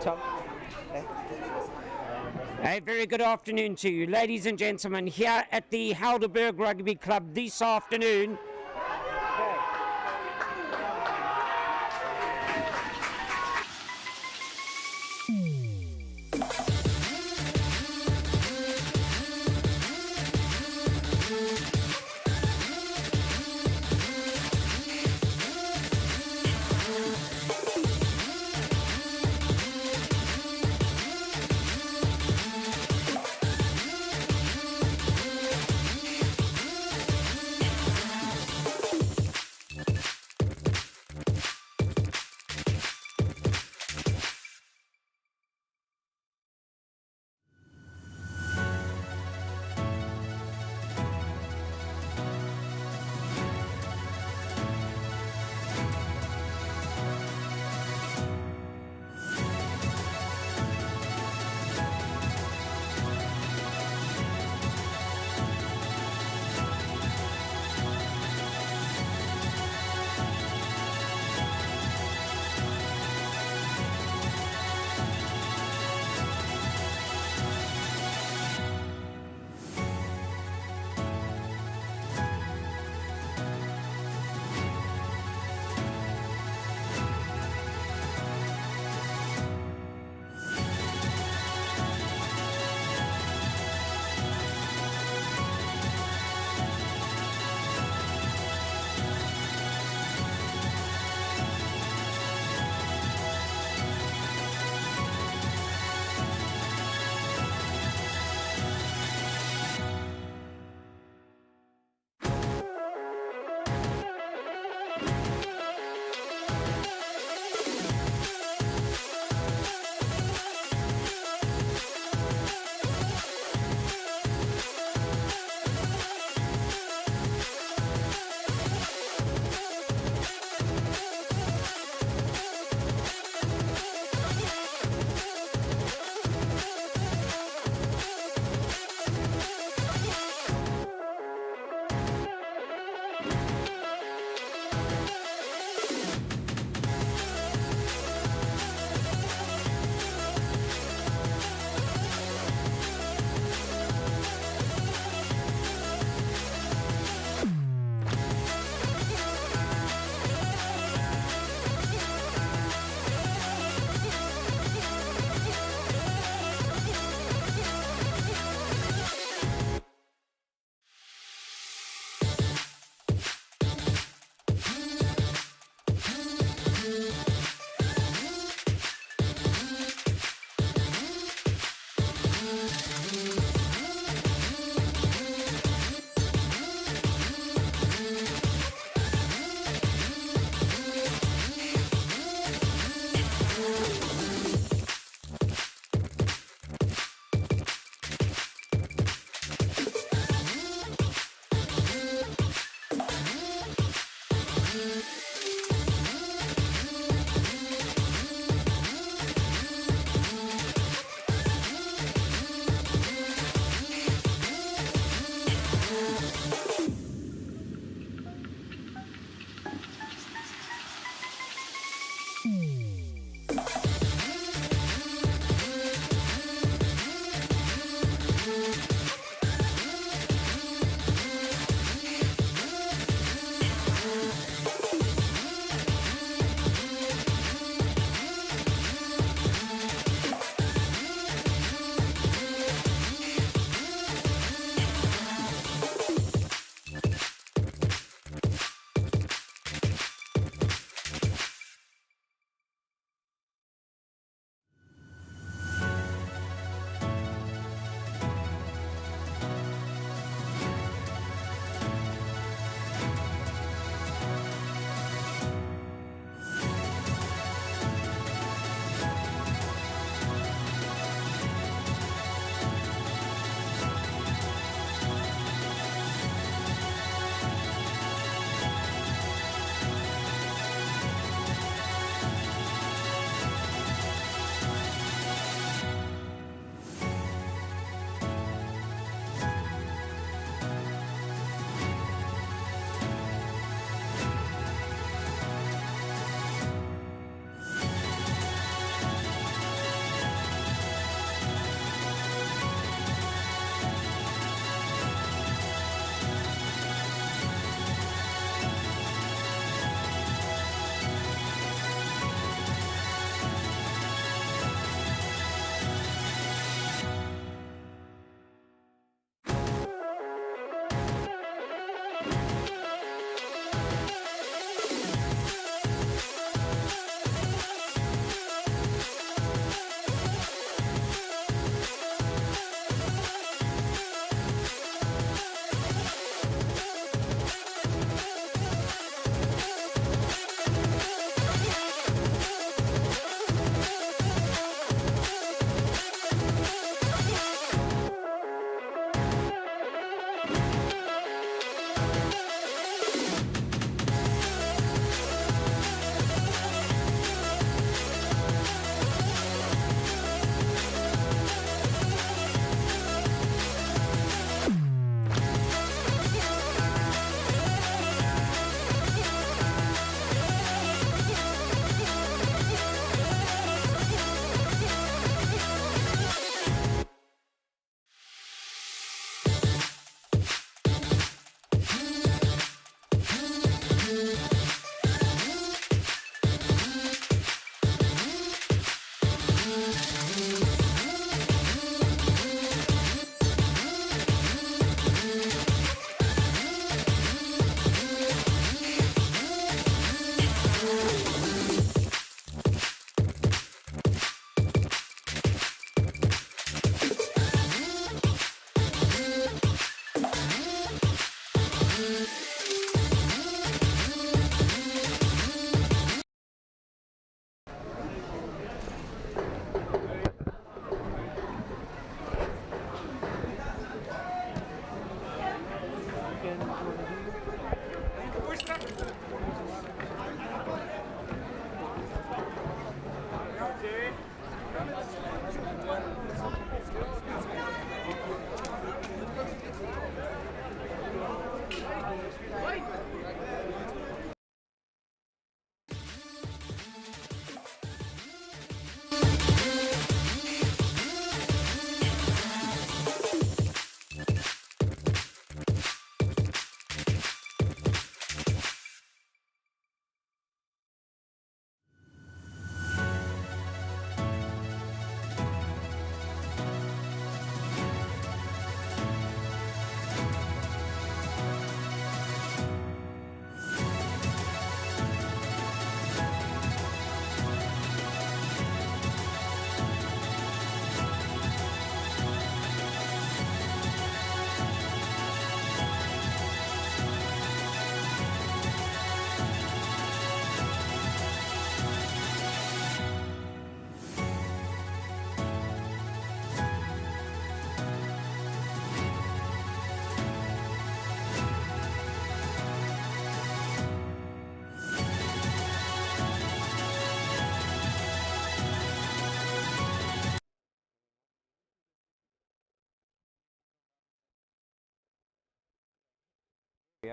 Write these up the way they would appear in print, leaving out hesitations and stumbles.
Tom. A very good afternoon to you, ladies and gentlemen, here at the Helderberg Rugby Club this afternoon.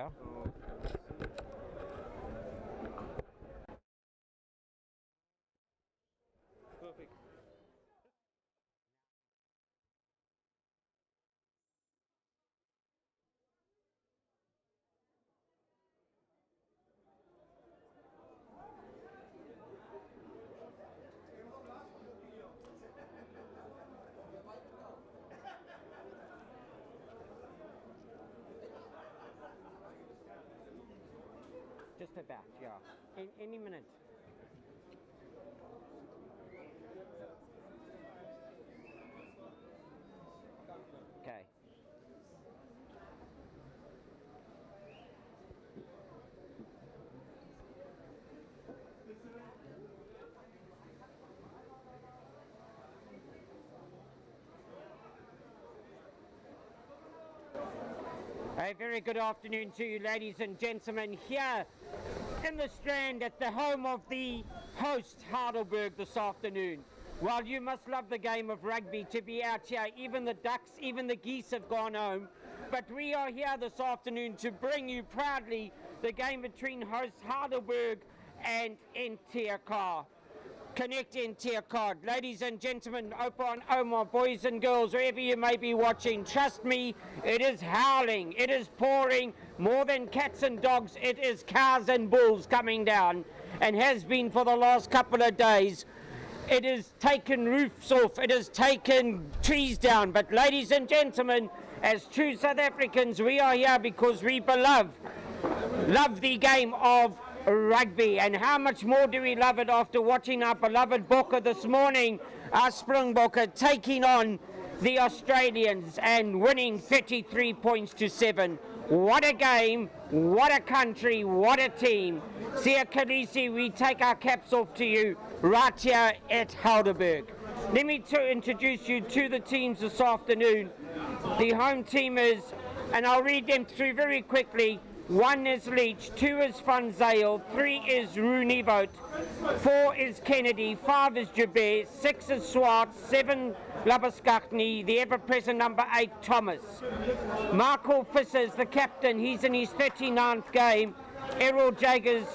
yeah. Perfect. Just about, yeah. Any minute. Okay. A very good afternoon to you, ladies and gentlemen, here in the Strand at the home of the host, Helderberg, this afternoon. Well, you must love the game of rugby to be out here. Even the ducks, even the geese have gone home. But we are here this afternoon to bring you proudly the game between host Helderberg and ENT Car Connect NTK Car. Ladies and gentlemen, Opa and Oma, boys and girls, wherever you may be watching, trust me, it is howling, it is pouring, more than cats and dogs, it is cows and bulls coming down, and has been for the last couple of days. It has taken roofs off, it has taken trees down, but ladies and gentlemen, as true South Africans, we are here because we love the game of rugby, and how much more do we love it after watching our beloved Bokke this morning, our Springbokke, taking on the Australians and winning 33 points to 7. What a game, what a country, what a team. Sia Khaleesi, we take our caps off to you right here at Helderberg. Let me introduce you to the teams this afternoon. The home team is, and I'll read them through very quickly. 1 is Leach, 2 is Van Zyl, 3 is Rooneyvoet, 4 is Kennedy, 5 is Jabez, 6 is Swart, 7 Labuskaghni, the ever-present number 8 Thomas. Morkel is the captain, he's in his 39th game. Errol Jagers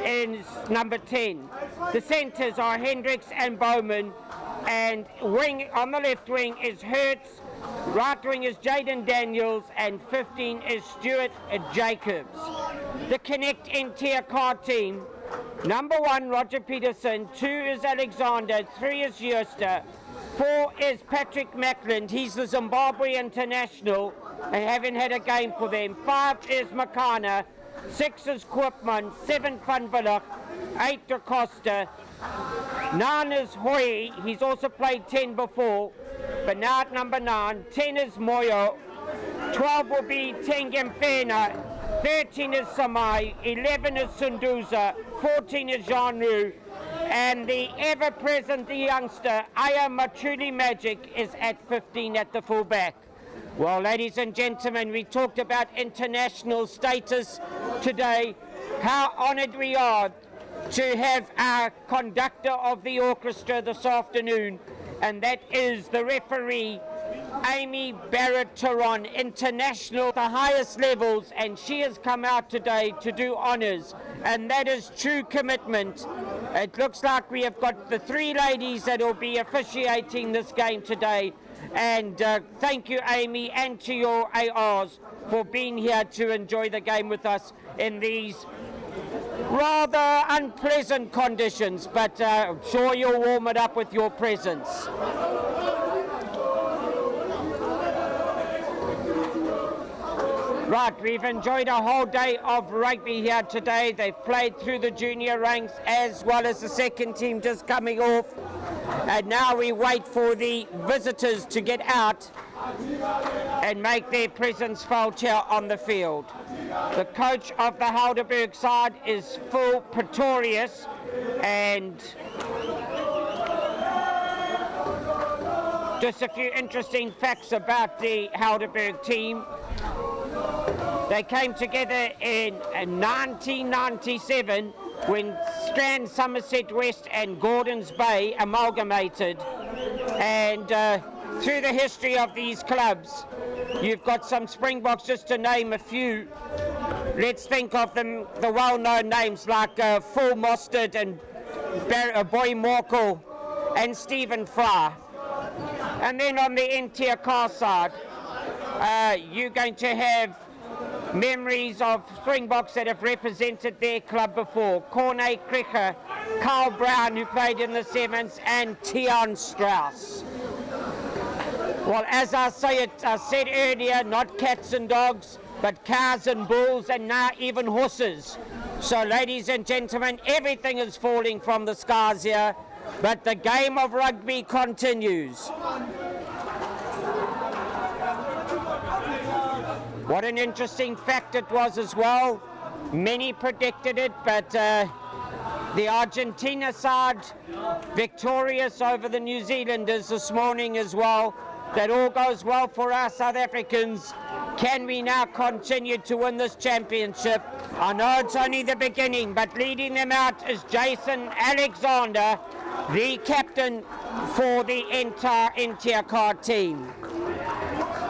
is number 10. The centres are Hendricks and Bowman, and wing on the left wing is Hertz. Right wing is Jaden Daniels, and 15 is Stuart Jacobs. The Connect NTK Car team, number 1 Roger Peterson, 2 is Alexander, 3 is Jooster, 4 is Patrick Macklin, he's the Zimbabwe international and haven't had a game for them. 5 is Makana, 6 is Koopman, 7 Van Villoch, 8 Da Costa, 9 is Hoy, he's also played 10 before, but now at number 9, 10 is Moyo, 12 will be Tengamfena, 13 is Samai, 11 is Sunduza, 14 is Jean-Rou, and the ever-present youngster, Aya Machuli Magic, is at 15 at the fullback. Well, ladies and gentlemen, we talked about international status today, how honoured we are to have our conductor of the orchestra this afternoon, and that is the referee Amy Barrett-Taron, international, the highest levels, and she has come out today to do honours, and that is true commitment. It looks like we have got the 3 ladies that will be officiating this game today, and thank you, Amy, and to your ARs for being here to enjoy the game with us in these rather unpleasant conditions, but I'm sure you'll warm it up with your presence. Right, we've enjoyed a whole day of rugby here today. They've played through the junior ranks as well as the second team just coming off. And now we wait for the visitors to get out and make their presence felt here on the field. The coach of the Helderberg side is Phil Pretorius, and just a few interesting facts about the Helderberg team. They came together in 1997 when Strand, Somerset West and Gordons Bay amalgamated, and through the history of these clubs you've got some Springboks, just to name a few, let's think of the well-known names like Full Mostert and Boy Morkel and Stephen Fry. And then on the ENT Car side, you're going to have memories of Springboks that have represented their club before. Corne Krecher, Carl Brown, who played in the Sevens, and Tian Strauss. Well, as I said earlier, not cats and dogs, but cows and bulls, and now even horses. So, ladies and gentlemen, everything is falling from the skies here, but the game of rugby continues. What an interesting fact it was as well. Many predicted it, but the Argentina side victorious over the New Zealanders this morning as well. That all goes well for our South Africans. Can we now continue to win this championship? I know it's only the beginning, but leading them out is Jason Alexander, the captain for the entire ENT Car team.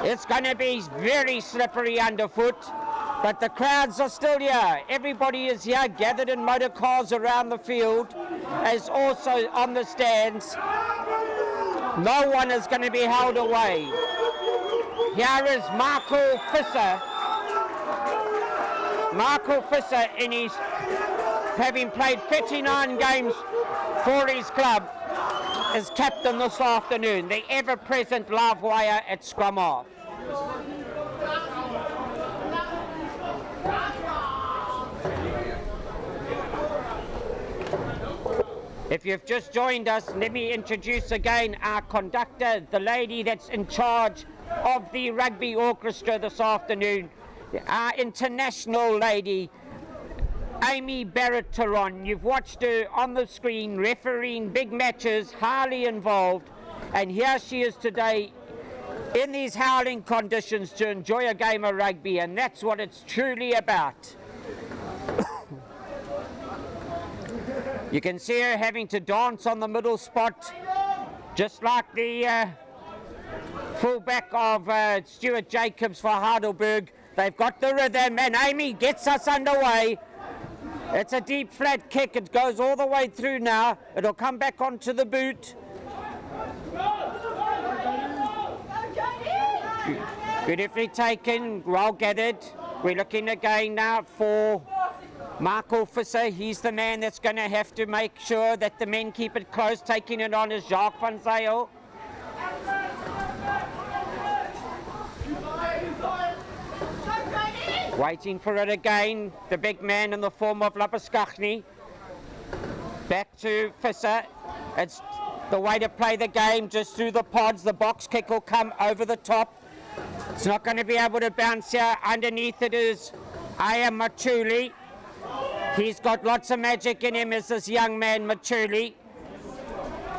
It's going to be very slippery underfoot, but the crowds are still here. Everybody is here, gathered in motor cars around the field, as also on the stands. No one is going to be held away. Here is Morkel Visser. Morkel Visser, in his, having played 39 games for his club, is captain this afternoon, the ever-present live wire at scrum half. If you've just joined us, let me introduce again our conductor, the lady that's in charge of the rugby orchestra this afternoon, our international lady, Amy Barrett-Taron. You've watched her on the screen refereeing big matches, highly involved, and here she is today in these howling conditions to enjoy a game of rugby, and that's what it's truly about. You can see her having to dance on the middle spot, just like the fullback of Stuart Jacobs for Helderberg. They've got the rhythm, and Amy gets us underway. It's a deep flat kick. It goes all the way through now. It'll come back onto the boot. Beautifully taken, well gathered. We're looking again now for Morkel Visser. He's the man that's going to have to make sure that the men keep it close. Taking it on is Jacques van Zyl. Waiting for it again, the big man in the form of Labuskachny. Back to Visser. It's the way to play the game, just through the pods. The box kick will come over the top. It's not going to be able to bounce here. Underneath it is Aya Machuli. He's got lots of magic in him, as this young man Machuli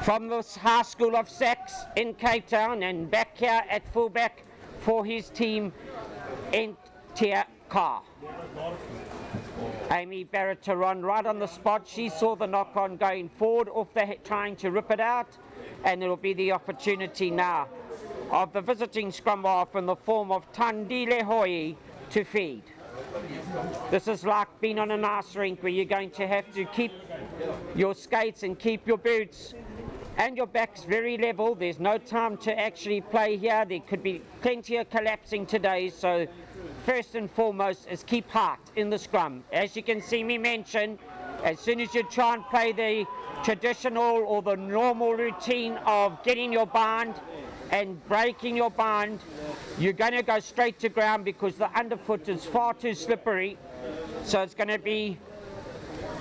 from the High School of Sax in Cape Town, and back here at fullback for his team, ENT Car. Amy Barrett-Taron right on the spot. She saw the knock on going forward off the head, trying to rip it out, and it'll be the opportunity now of the visiting scrum half in the form of Tandile Hoyi to feed. This is like being on an ice rink where you're going to have to keep your skates and keep your boots and your backs very level. There's no time to actually play here. There could be plenty of collapsing today, so first and foremost is keep heart in the scrum. As you can see me mention, as soon as you try and play the traditional or the normal routine of getting your bind and breaking your bind, you're going to go straight to ground because the underfoot is far too slippery. So it's going to be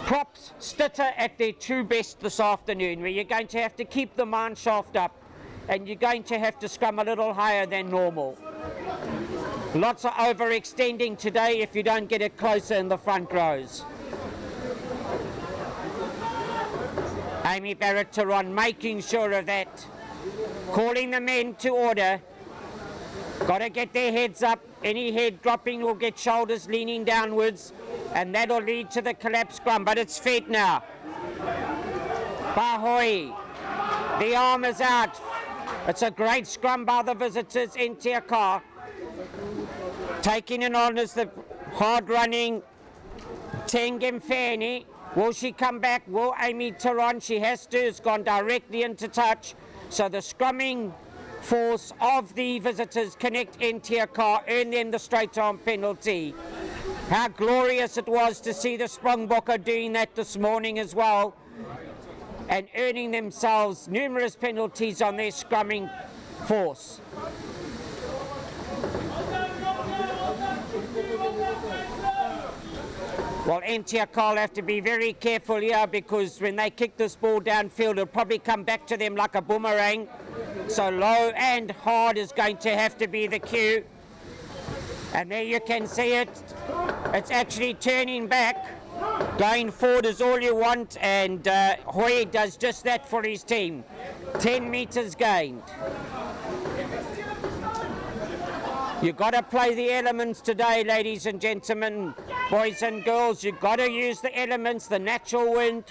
props Stitter at their true best this afternoon, where you're going to have to keep the mine shaft up and you're going to have to scrum a little higher than normal. Lots of overextending today if you don't get it closer in the front rows. Amy Barrett-Taron making sure of that. Calling the men to order. Got to get their heads up. Any head dropping will get shoulders leaning downwards, and that'll lead to the collapse scrum. But it's fed now. Bahoy. The arm is out. It's a great scrum by the visitors, ENT Car. Taking it on is the Hard running, Tengem Fanny. Will she come back? Will Amy Tehran? She has to. It's gone directly into touch. So the scrumming force of the visitors, Connect NTK Car, earn them the straight arm penalty. How glorious it was to see the Springbokker doing that this morning as well, and earning themselves numerous penalties on their scrumming force. Well, NTK Car have to be very careful here, because when they kick this ball downfield, it'll probably come back to them like a boomerang. So low and hard is going to have to be the cue. And there you can see it. It's actually turning back. Going forward is all you want, and Hoy does just that for his team. 10 metres gained. You've got to play the elements today, ladies and gentlemen, boys and girls. You've got to use the elements, the natural wind.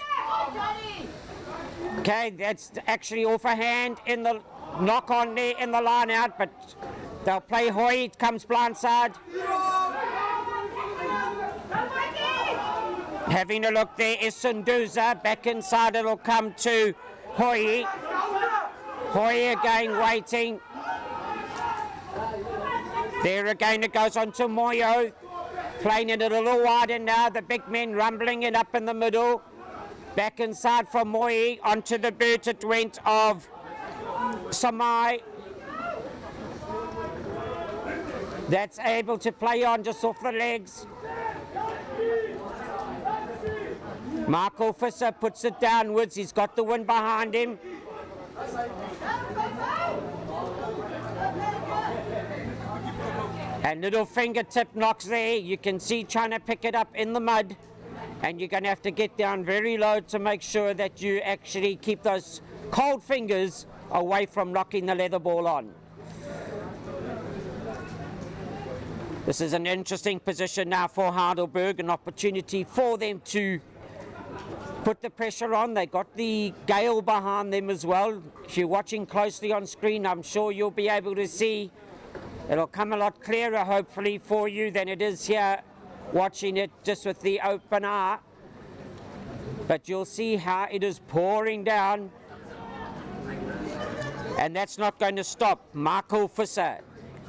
Okay, that's actually off a hand in the knock on there in the line out, but they'll play Hoy. It comes blindside. Having a look there is Sunduza. Back inside it'll come to Hoy. Hoy again waiting. There again it goes on to Moyo. Playing it a little wider now. The big men rumbling it up in the middle. Back inside from Moyo. Onto the boot it went of Samai. That's able to play on just off the legs. Morkel Visser puts it downwards. He's got the wind behind him. And little fingertip knocks there. You can see trying to pick it up in the mud. And you're going to have to get down very low to make sure that you actually keep those cold fingers away from knocking the leather ball on. This is an interesting position now for Helderberg, an opportunity for them to put the pressure on. They got the gale behind them as well. If you're watching closely on screen, I'm sure you'll be able to see. It'll come a lot clearer, hopefully, for you than it is here watching it just with the open eye. But you'll see how it is pouring down. And that's not going to stop. Morkel Visser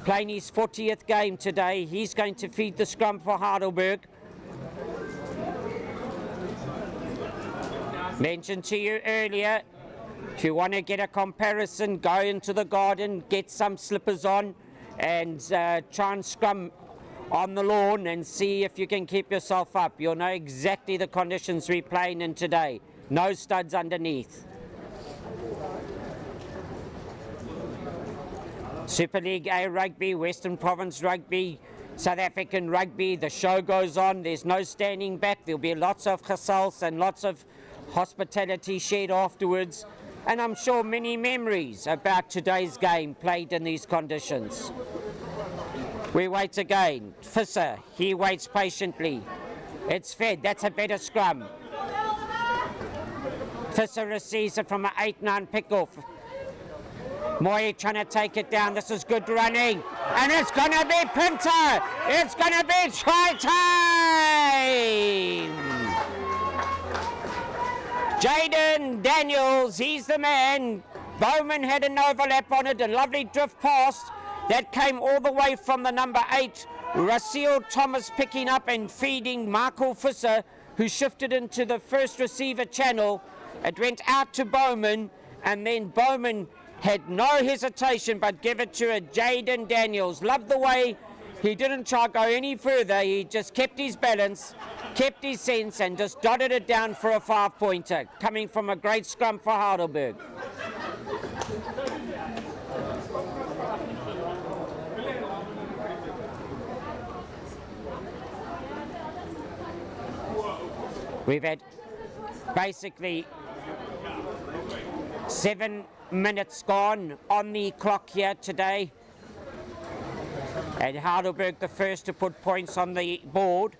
playing his 40th game today. He's going to feed the scrum for Helderberg. Mentioned to you earlier, if you want to get a comparison, go into the garden, get some slippers on, and try and scrum on the lawn and see if you can keep yourself up. You'll know exactly the conditions we're playing in today. No studs underneath. Super League A rugby, Western Province rugby, South African rugby, the show goes on. There's no standing back. There'll be lots of gesels and lots of hospitality shared afterwards. And I'm sure many memories about today's game played in these conditions. We wait again. Visser, he waits patiently. It's fed. That's a better scrum. Visser receives it from an 8-9 pick-off. Moy trying to take it down. This is good running. And it's going to be Pinter. It's going to be try time. Jaden Daniels, he's the man. Bowman had an overlap on it, a lovely drift pass that came all the way from the number 8. Rasil Thomas picking up and feeding Morkel Visser, who shifted into the first receiver channel. It went out to Bowman, and then Bowman had no hesitation but give it to a Jaden Daniels. Loved the way he didn't try to go any further. He just kept his balance, kept his sense, and just dotted it down for a 5-pointer, coming from a great scrum for Helderberg. We've had basically 7 minutes gone on the clock here today. And Helderberg the first to put points on the board.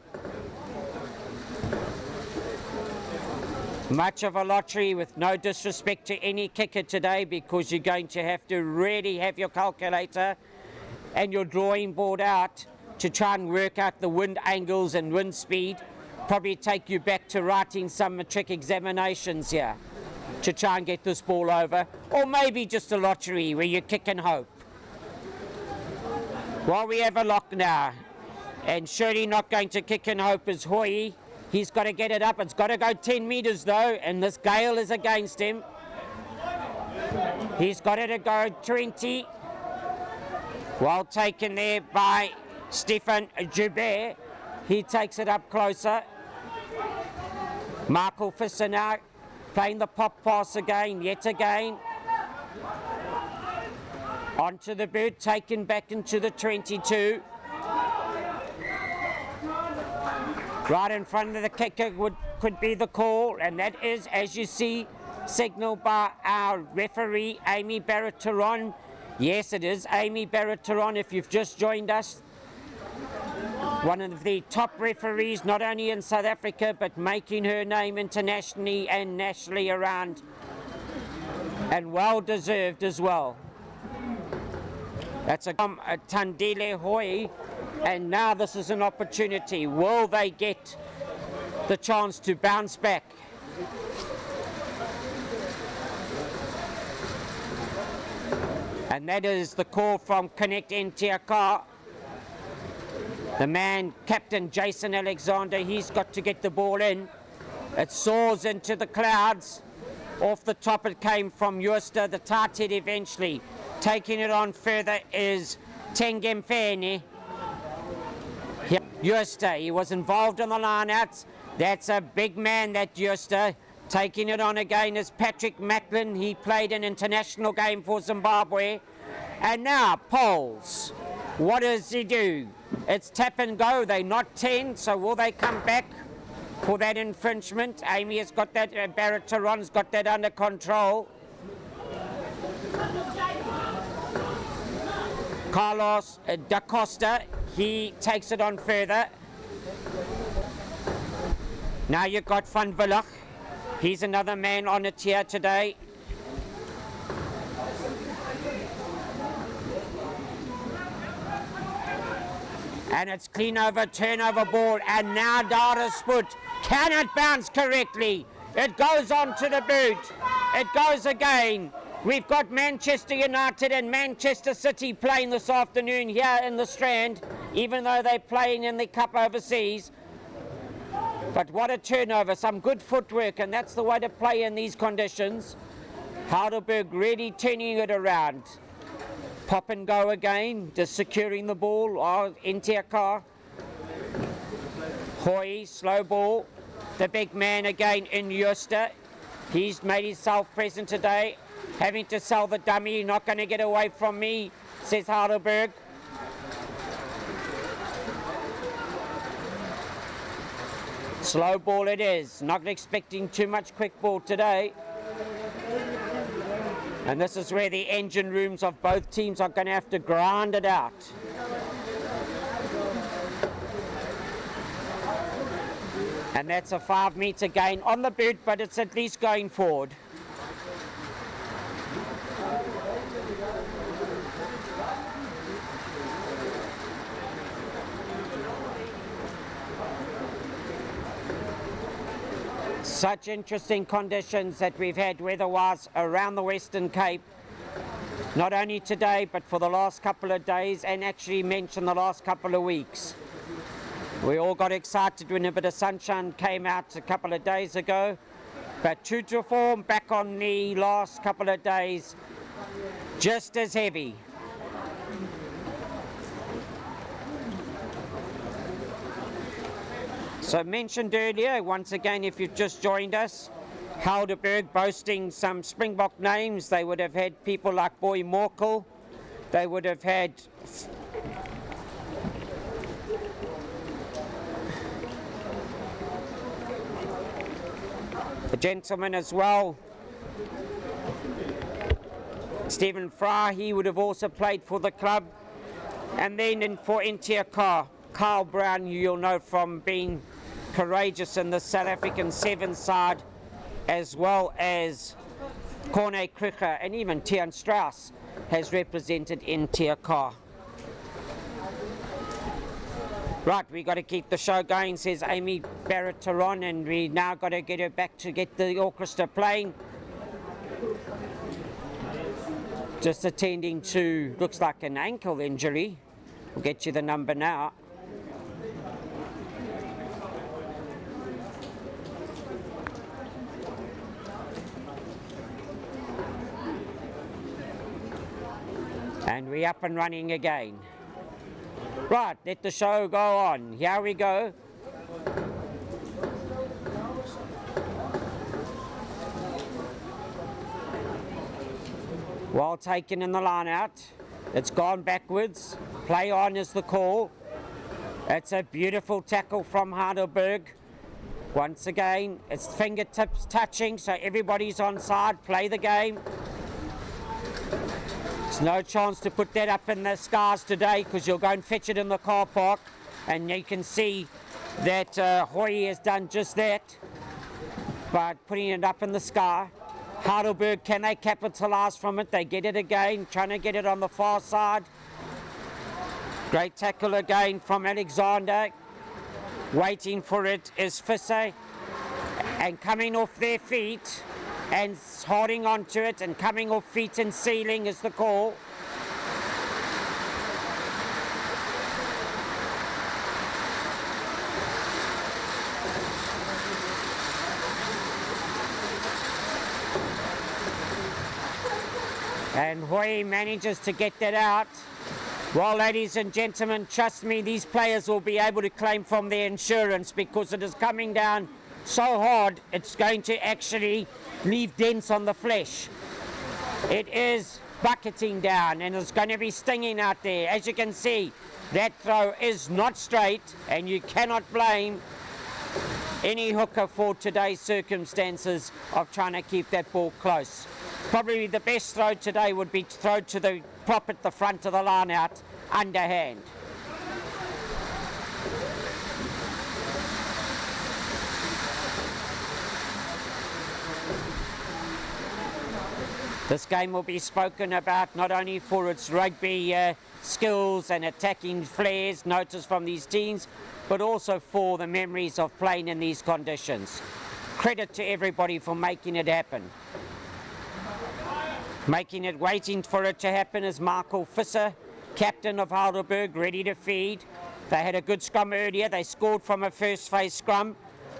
Much of a lottery, with no disrespect to any kicker today, because you're going to have to really have your calculator and your drawing board out to try and work out the wind angles and wind speed. Probably take you back to writing some matric examinations here to try and get this ball over, or maybe just a lottery where you kick and hope. Well, we have a lock now, and surely not going to kick and hope is Hoy. He's got to get it up. It's got to go 10 metres though, and this gale is against him. He's got it to go 20. Well taken there by Stefan Joubert. He takes it up closer. Morkel Visser now playing the pop pass again, yet again. Onto the bird, taken back into the 22. Right in front of the kicker could be the call, and that is, as you see, signalled by our referee, Amy Barrett-Turon. Yes, it is Amy Barrett-Turon, if you've just joined us. One of the top referees, not only in South Africa, but making her name internationally and nationally around. And well deserved as well. That's a Tandile Hoy. And now this is an opportunity. Will they get the chance to bounce back? And that is the call from Connect NTK. The man, Captain Jason Alexander, he's got to get the ball in. It soars into the clouds. Off the top it came from Jooste, the tight head eventually. Taking it on further is Tengemfene. Jooste, he was involved in the lineouts. That's a big man, that Jooste. Taking it on again is Patrick Macklin. He played an international game for Zimbabwe. And now, Poles. What does he do? It's tap and go. They're not 10, so will they come back for that infringement? Amy has got that, Barrett-Turon's got that under control. Carlos da Costa, he takes it on further. Now you've got Van Villach. He's another man on it here today. And it's clean over, turnover ball, and now Dara Sput cannot bounce correctly. It goes on to the boot. It goes again. We've got Manchester United and Manchester City playing this afternoon here in the Strand, even though they're playing in the Cup overseas. But what a turnover, some good footwork, and that's the way to play in these conditions. Helderberg really turning it around. Pop and go again, just securing the ball. NTK. Hoy, slow ball. The big man again in Jooste. He's made himself present today. Having to sell the dummy, not going to get away from me, says Helderberg. Slow ball it is. Not expecting too much quick ball today. And this is where the engine rooms of both teams are going to have to grind it out. And that's a 5-meter gain on the boot, but it's at least going forward. Such interesting conditions that we've had weather-wise around the Western Cape, not only today but for the last couple of days, and actually mentioned the last couple of weeks. We all got excited when a bit of sunshine came out a couple of days ago, but true to form, back on the last couple of days, just as heavy. So mentioned earlier, once again, if you've just joined us, Helderberg boasting some Springbok names. They would have had people like Boy Morkel. They would have had a gentleman as well, Stephen Fry. He would have also played for the club. And then for NTK, Carl Brown, you'll know from being courageous in the South African 7 side, as well as Corne Kruger, and even Tian Strauss has represented NTK. Right, we got to keep the show going, says Amy Barrett-Taron, and we now got to get her back to get the orchestra playing. Just attending to, looks like an ankle injury. We'll get you the number now. And we're up and running again. Right, let the show go on. Here we go. Well taken in the line out. It's gone backwards. Play on is the call. It's a beautiful tackle from Helderberg. Once again, it's fingertips touching, so everybody's on side. Play the game. There's no chance to put that up in the skies today because you'll go and fetch it in the car park, and you can see that Hoy has done just that by putting it up in the sky. Helderberg, can they capitalise from it? They get it again, trying to get it on the far side. Great tackle again from Alexander. Waiting for it is Fisser, and coming off their feet and holding on to it and coming off feet and sealing is the call. And Hoy manages to get that out. Well, ladies and gentlemen, trust me, these players will be able to claim from their insurance because it is coming down so hard, it's going to actually leave dents on the flesh. It is bucketing down and it's going to be stinging out there. As you can see, that throw is not straight, and you cannot blame any hooker for today's circumstances of trying to keep that ball close. Probably the best throw today would be to throw to the prop at the front of the line out, underhand. This game will be spoken about not only for its rugby skills and attacking flares noticed from these teams, but also for the memories of playing in these conditions. Credit to everybody for making it happen. Waiting for it to happen is Morkel, captain of Helderberg, ready to feed. They had a good scrum earlier. They scored from a first phase scrum.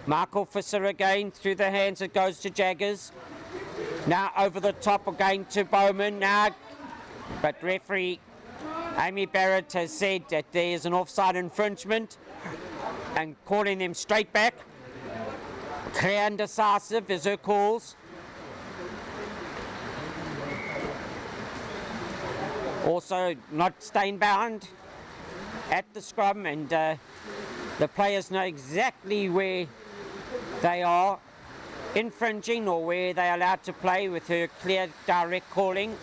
Morkel again, through the hands it goes to Jaggers. Now over the top again to Bowman now, but referee Amy Barrett has said that there is an offside infringement and calling them straight back. Clear and decisive is her calls. Also not stain bound at the scrum, and the players know exactly where they are infringing or where they are allowed to play with her clear, direct calling.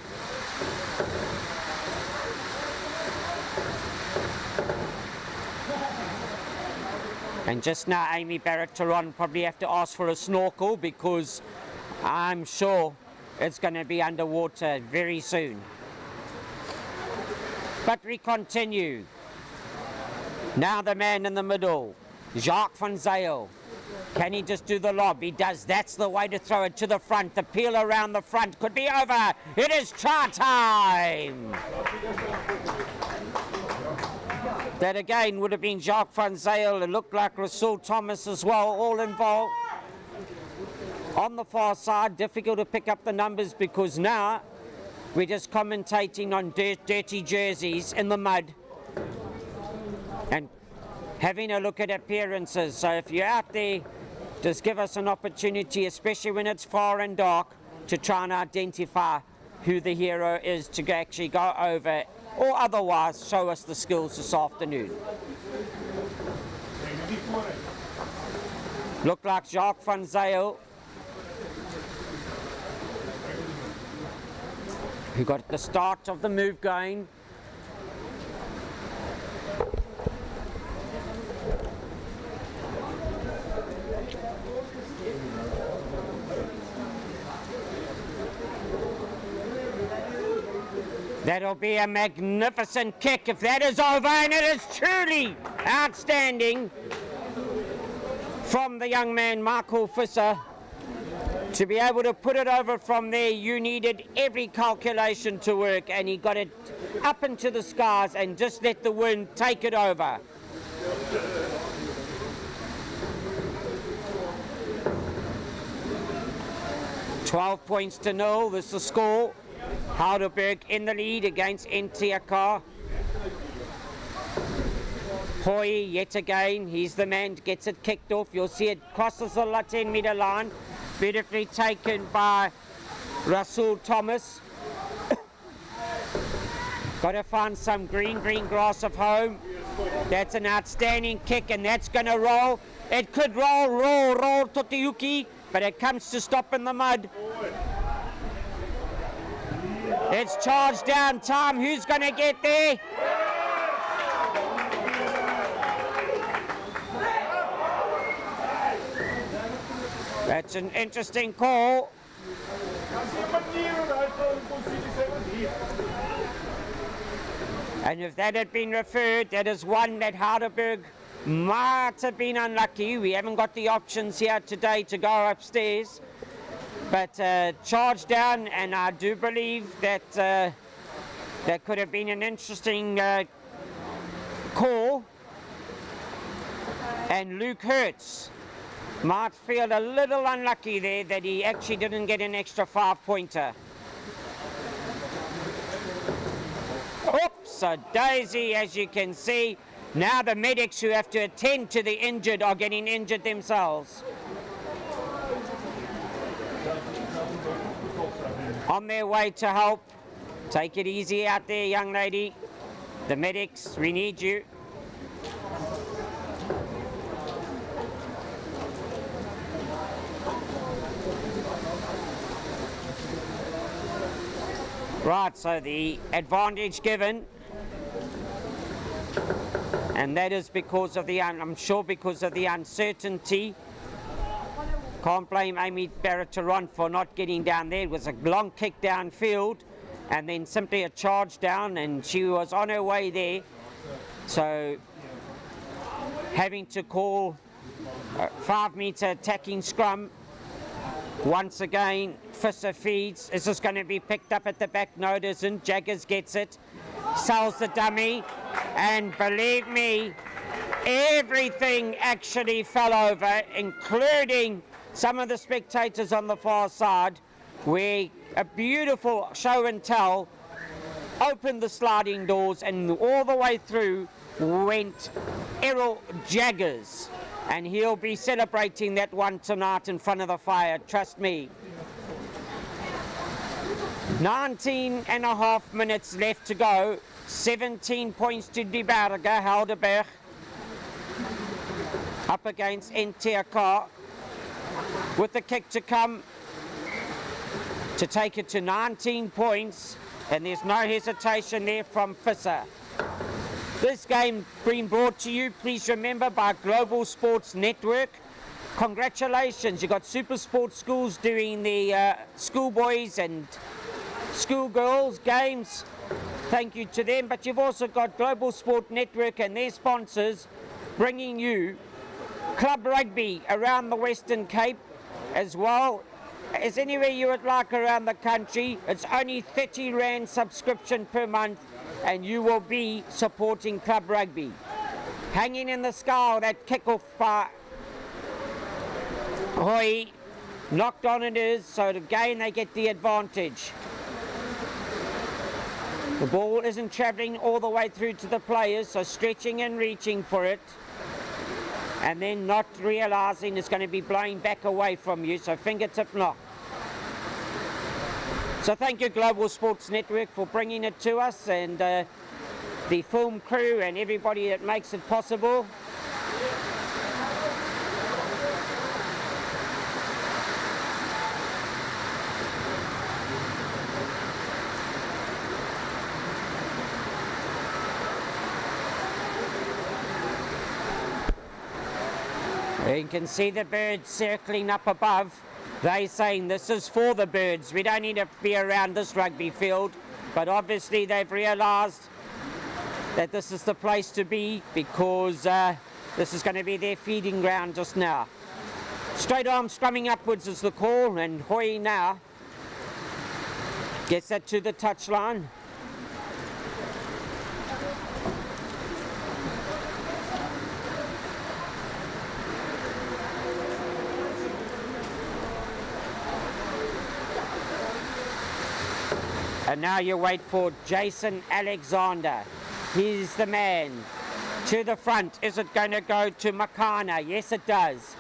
And just now Amy Barrett-Taron probably have to ask for a snorkel because I'm sure it's going to be underwater very soon. But we continue. Now the man in the middle, Jacques van Zyl. Can he just do the lob? He does. That's the way to throw it to the front. The peel around the front could be over. It is try time. That again would have been Jacques van Zyl. It looked like Rasul Thomas as well, all involved. On the far side, difficult to pick up the numbers because now we're just commentating on dirty jerseys in the mud and having a look at appearances. So if you're out there, just give us an opportunity, especially when it's far and dark, to try and identify who the hero is to actually go over or otherwise show us the skills this afternoon. Look like Jacques van Zyl, who got the start of the move going. That'll be a magnificent kick if that is over, and it is truly outstanding from the young man Morkel to be able to put it over from there. You needed every calculation to work, and he got it up into the skies and just let the wind take it over. $12-0. This is the score. Helderberg in the lead against NT Car. Hoy yet again, he's the man, gets it kicked off. You'll see it crosses the 10-meter line. Beautifully taken by Russell Thomas. Got to find some green grass of home. That's an outstanding kick, and that's going to roll. It could roll Totiyuki, but it comes to stop in the mud. It's charged down time. Who's going to get there? That's an interesting call. And if that had been referred, that is one that Helderberg might have been unlucky. We haven't got the options here today to go upstairs. But charged down, and I do believe that that could have been an interesting call. And Luke Hertz might feel a little unlucky there that he actually didn't get an extra 5-pointer. Oops, a daisy, as you can see. Now the medics who have to attend to the injured are getting injured themselves. On their way to help. Take it easy out there, young lady. The medics, we need you. Right, so the advantage given, and that is because of the, I'm sure because of the uncertainty. Can't blame Amy Barrett-Taron for not getting down there. It was a long kick downfield and then simply a charge down, and she was on her way there. So having to call a 5-meter attacking scrum. Once again, Fisher feeds. Is this going to be picked up at the back? No, it isn't. Jaggers gets it, sells the dummy, and believe me, everything actually fell over, including some of the spectators on the far side, where a beautiful show and tell opened the sliding doors, and all the way through went Errol Jaggers. And he'll be celebrating that one tonight in front of the fire, trust me. 19.5 minutes left to go. 17 points to Debarga, Helderberg. Up against NT Car. With the kick to come to take it to 19 points. And there's no hesitation there from Fisher. This game being brought to you, please remember, by Global Sports Network. Congratulations, you've got Super Sports Schools doing the schoolboys and schoolgirls games. Thank you to them, but you've also got Global Sport Network and their sponsors bringing you club rugby around the Western Cape, as well as anywhere you would like around the country. It's only 30 Rand subscription per month, and you will be supporting club rugby. Hanging in the sky, that kick-off by Hoy. Knocked on it is, so again they get the advantage. The ball isn't travelling all the way through to the players, so stretching and reaching for it. And then not realising it's going to be blowing back away from you, so fingertip knock. So thank you, Global Sports Network, for bringing it to us, and the film crew and everybody that makes it possible. You can see the birds circling up above. They're saying this is for the birds. We don't need to be around this rugby field. But obviously they've realised that this is the place to be, because this is going to be their feeding ground just now. Straight arm scrumming upwards is the call, and Hoy now gets that to the touchline. And now you wait for Jason Alexander. He's the man. To the front. Is it going to go to Makana? Yes, it does.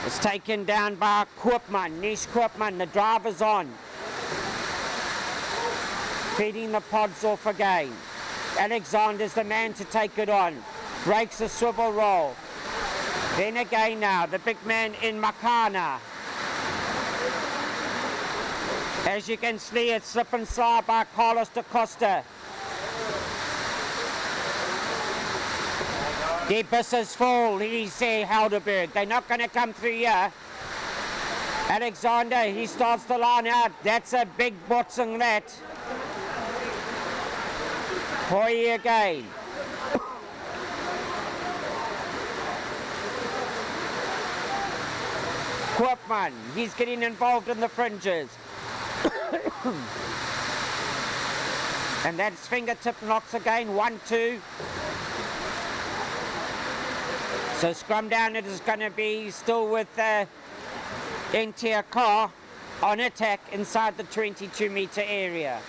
It's taken down by Koopman. Nish Koopman, the driver's on. Feeding the pods off again. Alexander's the man to take it on. Breaks a swivel roll. Then again now, the big man in Makana. As you can see, it's slip and slide by Carlos da Costa. The bus is full, he's Helderberg. They're not going to come through here. Alexander, he starts the line out. That's a big botsing, that. Hoy again. Koopman, he's getting involved in the fringes. And that's fingertip knocks again, 1-2. So scrum down it is going to be still with NT Car on attack inside the 22-metre area.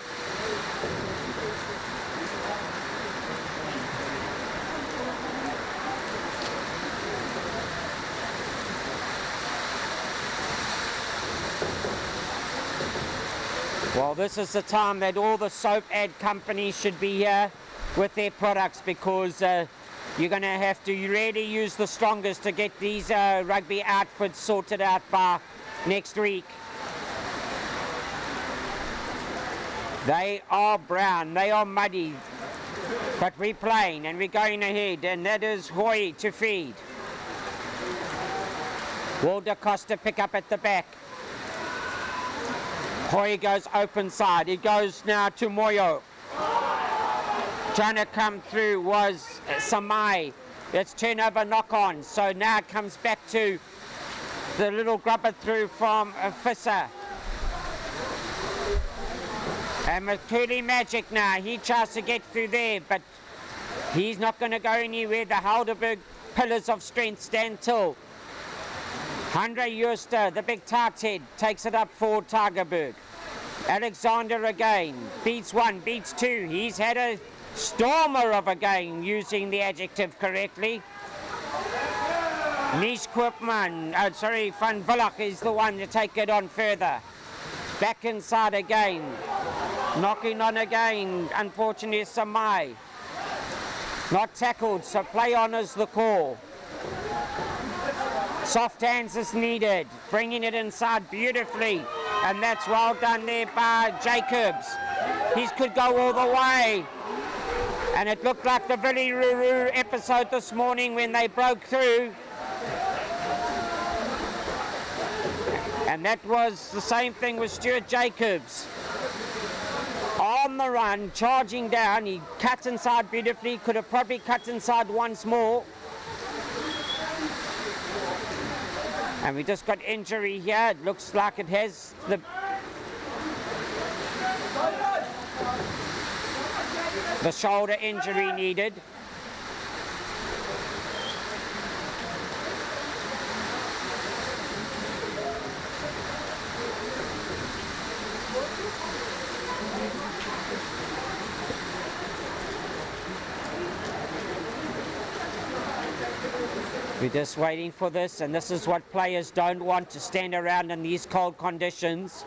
Well, this is the time that all the soap ad companies should be here with their products, because you're going to have to really use the strongest to get these rugby outfits sorted out by next week. They are brown, they are muddy, but we're playing and we're going ahead, and that is Hoy to feed. Will da Costa pick up at the back. Hoy goes open side. It goes now to Moyo. Trying to come through was Samai. It's turnover knock on. So now it comes back to the little grubber through from Fisser. And with Curly Magic now, he tries to get through there, but he's not going to go anywhere. The Helderberg pillars of strength stand till. Andre Juster, the big tart head, takes it up for Tigerberg. Alexander again, beats one, beats two. He's had a stormer of a game, using the adjective correctly. Nish Koopman, Van Villach is the one to take it on further. Back inside again. Knocking on again, unfortunately, Samai. Not tackled, so play on is the call. Soft hands is needed, bringing it inside beautifully, and that's well done there by Jacobs. He could go all the way, and it looked like the Billy Ruru episode this morning when they broke through, and that was the same thing with Stuart Jacobs. On the run, charging down, he cut inside beautifully, could have probably cut inside once more. And we just got injury here. It looks like it has the shoulder injury needed. We're just waiting for this, and this is what players don't want, to stand around in these cold conditions.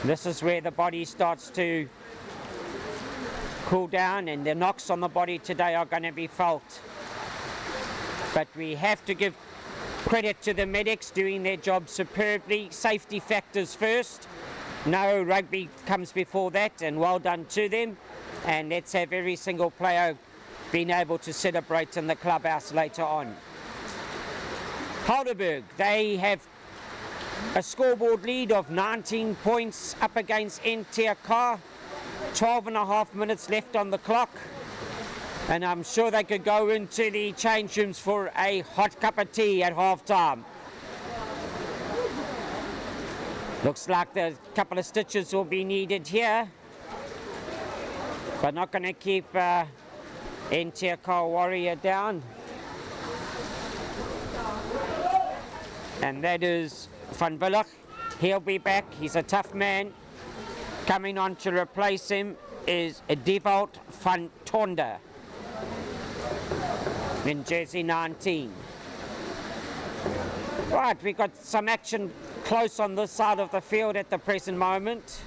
This is where the body starts to cool down, and the knocks on the body today are going to be felt. But we have to give credit to the medics doing their job superbly. Safety factors first. No rugby comes before that, and well done to them. And let's have every single player being able to celebrate in the clubhouse later on. Helderberg, they have a scoreboard lead of 19 points up against ENT Car. 12.5 minutes left on the clock. And I'm sure they could go into the change rooms for a hot cup of tea at half-time. Looks like a couple of stitches will be needed here. But not going to keep ENT Car Warrior down. And that is Van Willig. He'll be back. He's a tough man. Coming on to replace him is Devalt van Tonder in jersey 19. Right, we've got some action close on this side of the field at the present moment.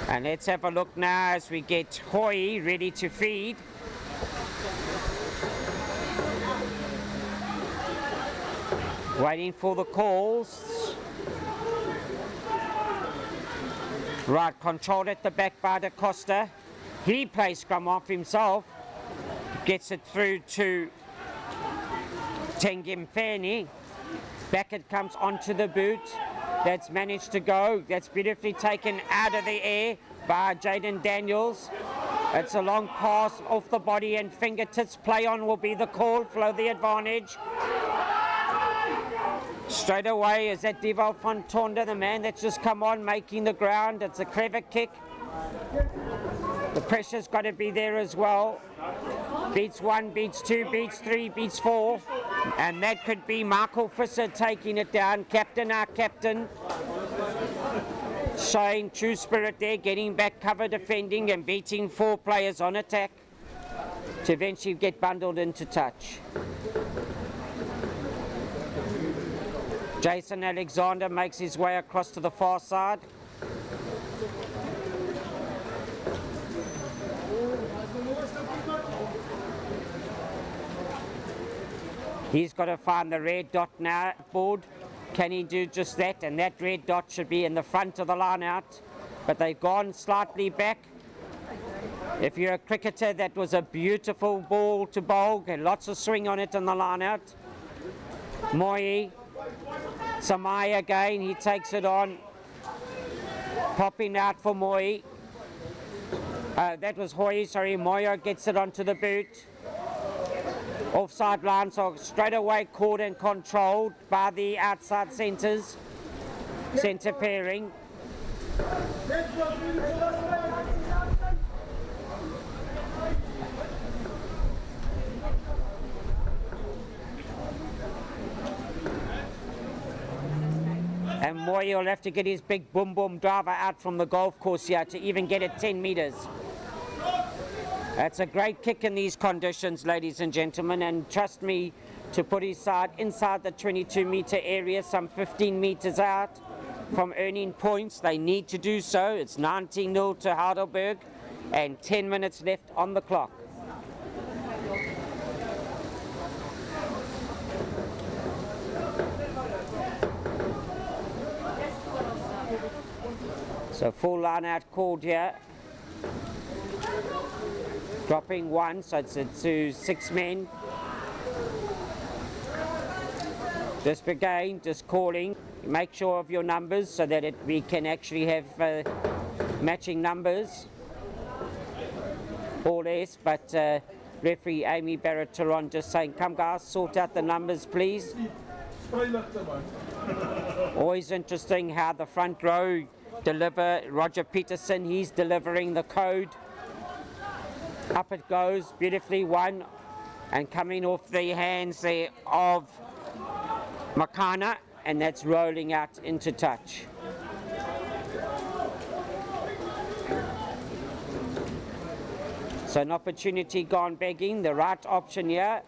And let's have a look now as we get Hoy ready to feed. Waiting for the calls. Right, controlled at the back by Da Costa. He plays scrum off himself. Gets it through to Tengimfeni. Back it comes onto the boot. That's managed to go. That's beautifully taken out of the air by Jaden Daniels. It's a long pass off the body and fingertips. Play on will be the call. Flow the advantage. Straight away is that Devalt van Tonder, the man that's just come on, making the ground. It's a clever kick. The pressure's got to be there as well. Beats 1, beats 2, beats 3, beats 4. And that could be Morkel taking it down. Captain, our captain. Showing true spirit there, getting back, cover defending and beating 4 players on attack to eventually get bundled into touch. Jason Alexander makes his way across to the far side. He's got to find the red dot now board. Can he do just that? And that red dot should be in the front of the line out. But they've gone slightly back. If you're a cricketer, that was a beautiful ball to bowl. And lots of swing on it in the line out. Moyi. Samai again, he takes it on. Popping out for Moyi. That was Hoy, sorry. Moyo gets it onto the boot. Offside line, so straight away caught and controlled by the outside centres. Centre pairing. And Moy will have to get his big boom boom driver out from the golf course here to even get it 10 metres. That's a great kick in these conditions, ladies and gentlemen, and trust me to put his side inside the 22-metre area, some 15 metres out from earning points. They need to do so. It's 19-0 to Helderberg and 10 minutes left on the clock. So full line out called here. Dropping 1, so it's to 6 men. Just again, just calling. Make sure of your numbers so that we can actually have matching numbers. All less, but referee Amy Barrett-Taron just saying, come guys, sort out the numbers, please. Always interesting how the front row deliver. Roger Peterson, he's delivering the code. Up it goes, beautifully won, and coming off the hands there of Makana, and that's rolling out into touch. So an opportunity gone begging, the right option here.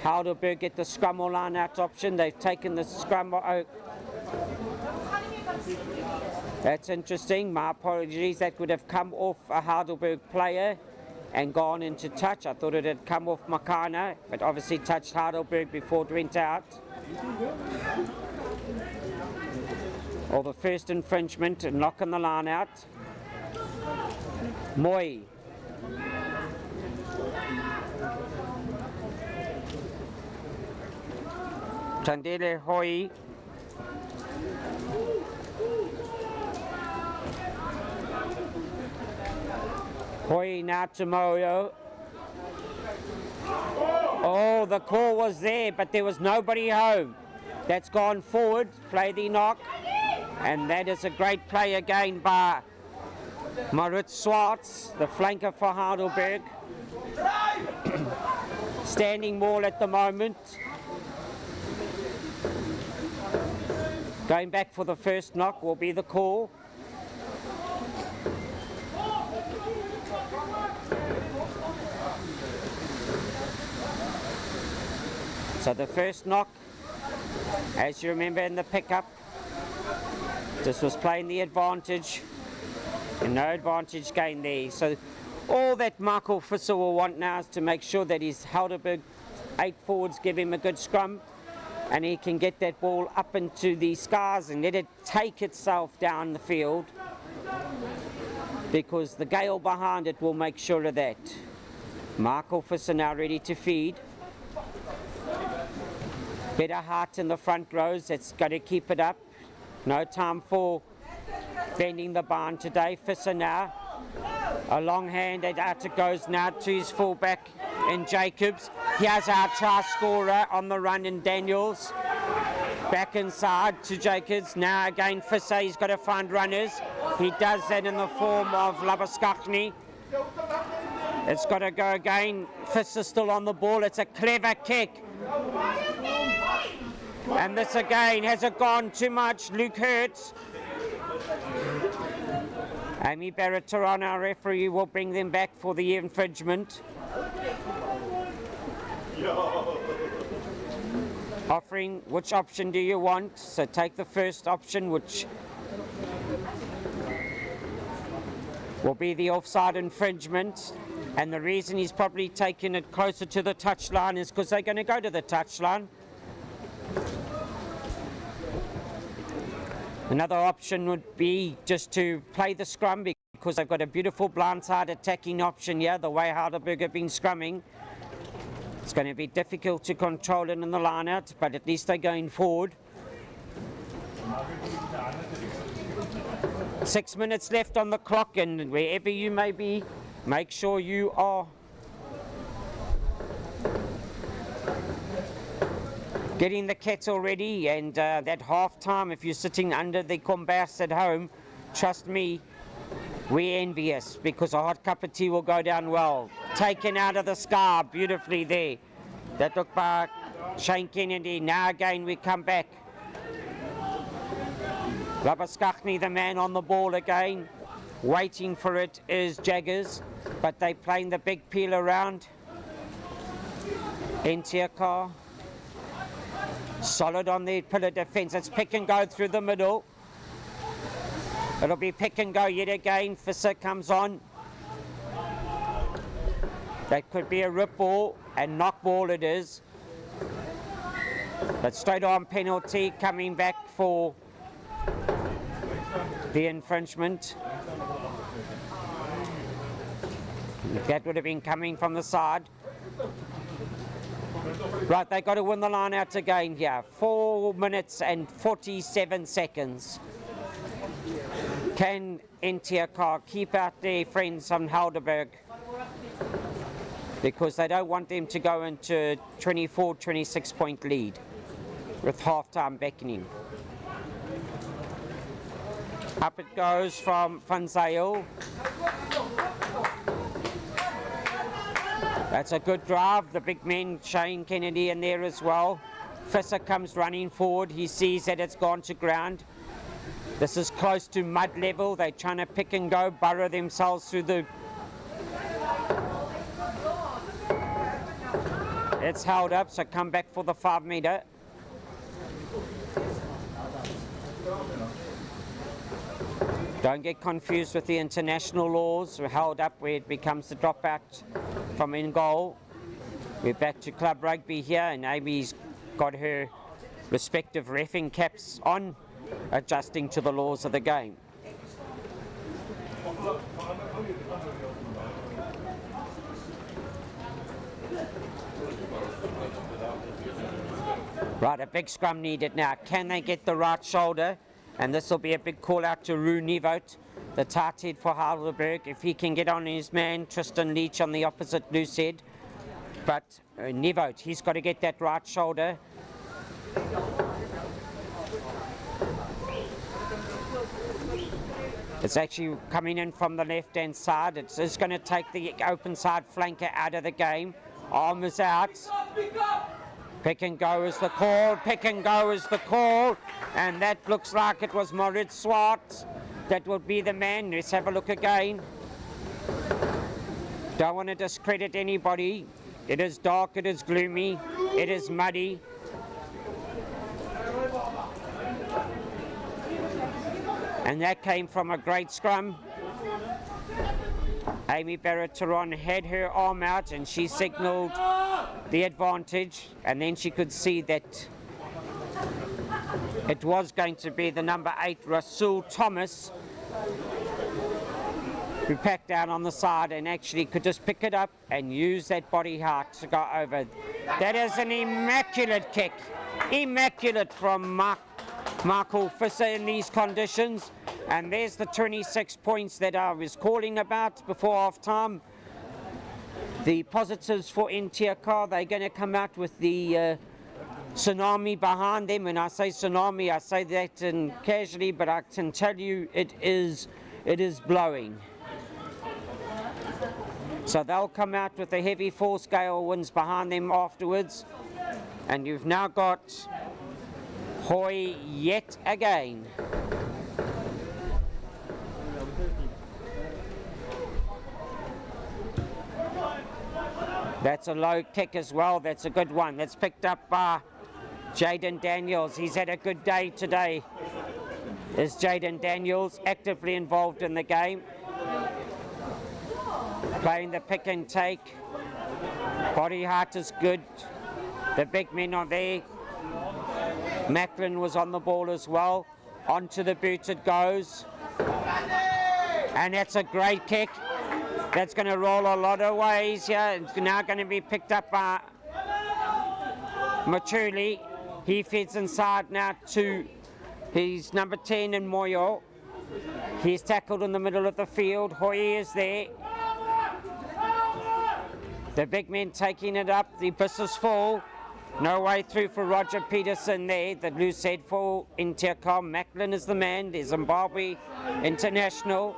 Helderberg get the scrum or line out option. They've taken the scrum. That's interesting. My apologies. That would have come off a Helderberg player and gone into touch. I thought it had come off Makana, but obviously touched Helderberg before it went out. Or the first infringement and knocking the line out. Moy. Tandele Hoi. Hoi now to Moyo. Oh, the call was there, but there was nobody home. That's gone forward, play the knock. And that is a great play again by Marit Swartz, the flanker for Helderberg. Standing ball at the moment. Going back for the first knock will be the call. So the first knock, as you remember in the pickup, this was playing the advantage, and no advantage gained there. So all that Morkel will want now is to make sure that his Helderberg 8 forwards give him a good scrum, and he can get that ball up into the skies and let it take itself down the field, because the gale behind it will make sure of that. Morkel now ready to feed. Better heart in the front rows, that's got to keep it up. No time for bending the barn today. Fisser now, a long hand, and out it goes now to his fullback in Jacobs. Here's our try scorer on the run in Daniels. Back inside to Jacobs. Now again Fisser, he's got to find runners. He does that in the form of Labaskachny. It's got to go again. Fisser still on the ball. It's a clever kick. And this again, has it gone too much? Luke Hertz. Amy Barrett-Taran, our referee, will bring them back for the infringement. Offering, which option do you want? So take the first option, which will be the offside infringement. And the reason he's probably taking it closer to the touchline is because they're going to go to the touchline. Another option would be just to play the scrum, because they've got a beautiful blindside attacking option here, the way Helderberg have been scrumming. It's going to be difficult to control it in the line-out, but at least they're going forward. 6 minutes left on the clock, and wherever you may be, make sure you are getting the kettle ready, and that half time, if you're sitting under the kombuis at home, trust me, we're envious, because a hot cup of tea will go down well. Taken out of the sky beautifully there. That looked by Shane Kennedy. Now again we come back. Labaskachny, the man on the ball again. Waiting for it is Jaggers, but they're playing the big peel around. ENT Car. Solid on the pillar defence. It's pick and go through the middle. It'll be pick and go yet again. Fisser comes on. That could be a rip ball, and knock ball it is. But straight on penalty coming back for the infringement. That would have been coming from the side. Right, they've got to win the line out again here. 4 minutes and 47 seconds. Can ENT Car keep out their friends on Helderberg? Because they don't want them to go into a 24, 26 point lead with half-time beckoning. Up it goes from Van Zyl. That's a good drive. The big men, Shane Kennedy in there as well. Fisser comes running forward. He sees that it's gone to ground. This is close to mud level. They're trying to pick and go, burrow themselves through the... It's held up, so come back for the 5 metre. Don't get confused with the international laws. We're held up where it becomes the dropout from in goal. We're back to club rugby here, and Amy's got her respective reffing caps on, adjusting to the laws of the game. Right, a big scrum needed now. Can they get the right shoulder? And this will be a big call out to Roo Nevote, the tight head for Helderberg. If he can get on his man, Tristan Leach on the opposite loose head. But Nevote, he's got to get that right shoulder. It's actually coming in from the left-hand side. It's going to take the open side flanker out of the game. Arm is out. Pick and go is the call. Pick and go is the call. And that looks like it was Moritz Swart. That will be the man. Let's have a look again. Don't want to discredit anybody. It is dark, it is gloomy, it is muddy. And that came from a great scrum. Amy Barrett-Turon had her arm out and she signalled the advantage, and then she could see that it was going to be the number 8, Rasul Thomas, who packed down on the side and actually could just pick it up and use that body height to go over. That is an immaculate kick. Immaculate from Morkel in these conditions. And there's the 26 points that I was calling about before half time. The positives for ENT Car, they're going to come out with the tsunami behind them. When I say tsunami, I say that in casually, but I can tell you it is blowing. So they'll come out with the heavy force gale winds behind them afterwards. And you've now got Hoy yet again. That's a low kick as well. That's a good one. That's picked up by Jaden Daniels. He's had a good day today. Is Jaden Daniels actively involved in the game? Playing the pick and take. Body height is good. The big men are there. Macklin was on the ball as well. Onto the boot it goes. And that's a great kick. That's going to roll a lot of ways here. It's now going to be picked up by Machuli. He feeds inside now to his number 10 in Moyo. He's tackled in the middle of the field. Hoy is there. The big men taking it up. The bus is full. No way through for Roger Peterson there. The loose head for ENT Car. Macklin is the man. There's Zimbabwe International.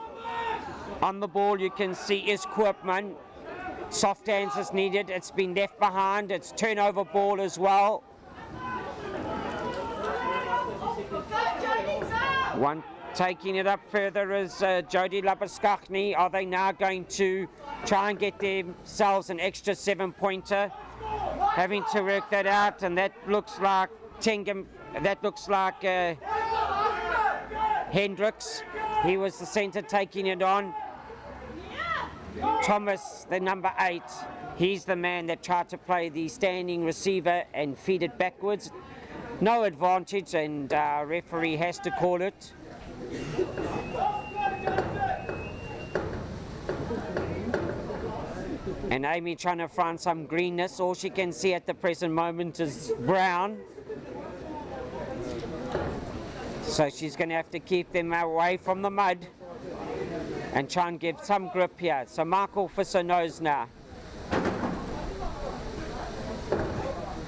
On the ball you can see is Koopman. Soft hands is needed. It's been left behind. It's turnover ball as well. One taking it up further is Jody Labaskachny. Are they now going to try and get themselves an extra 7-pointer? Having to work that out, and that looks like Tengam, that looks like Hendricks. He was the centre taking it on. Thomas, the number 8, he's the man that tried to play the standing receiver and feed it backwards. No advantage, and referee has to call it. And Amy trying to find some greenness. All she can see at the present moment is brown. So she's going to have to keep them away from the mud and try and give some grip here. So Morkel knows now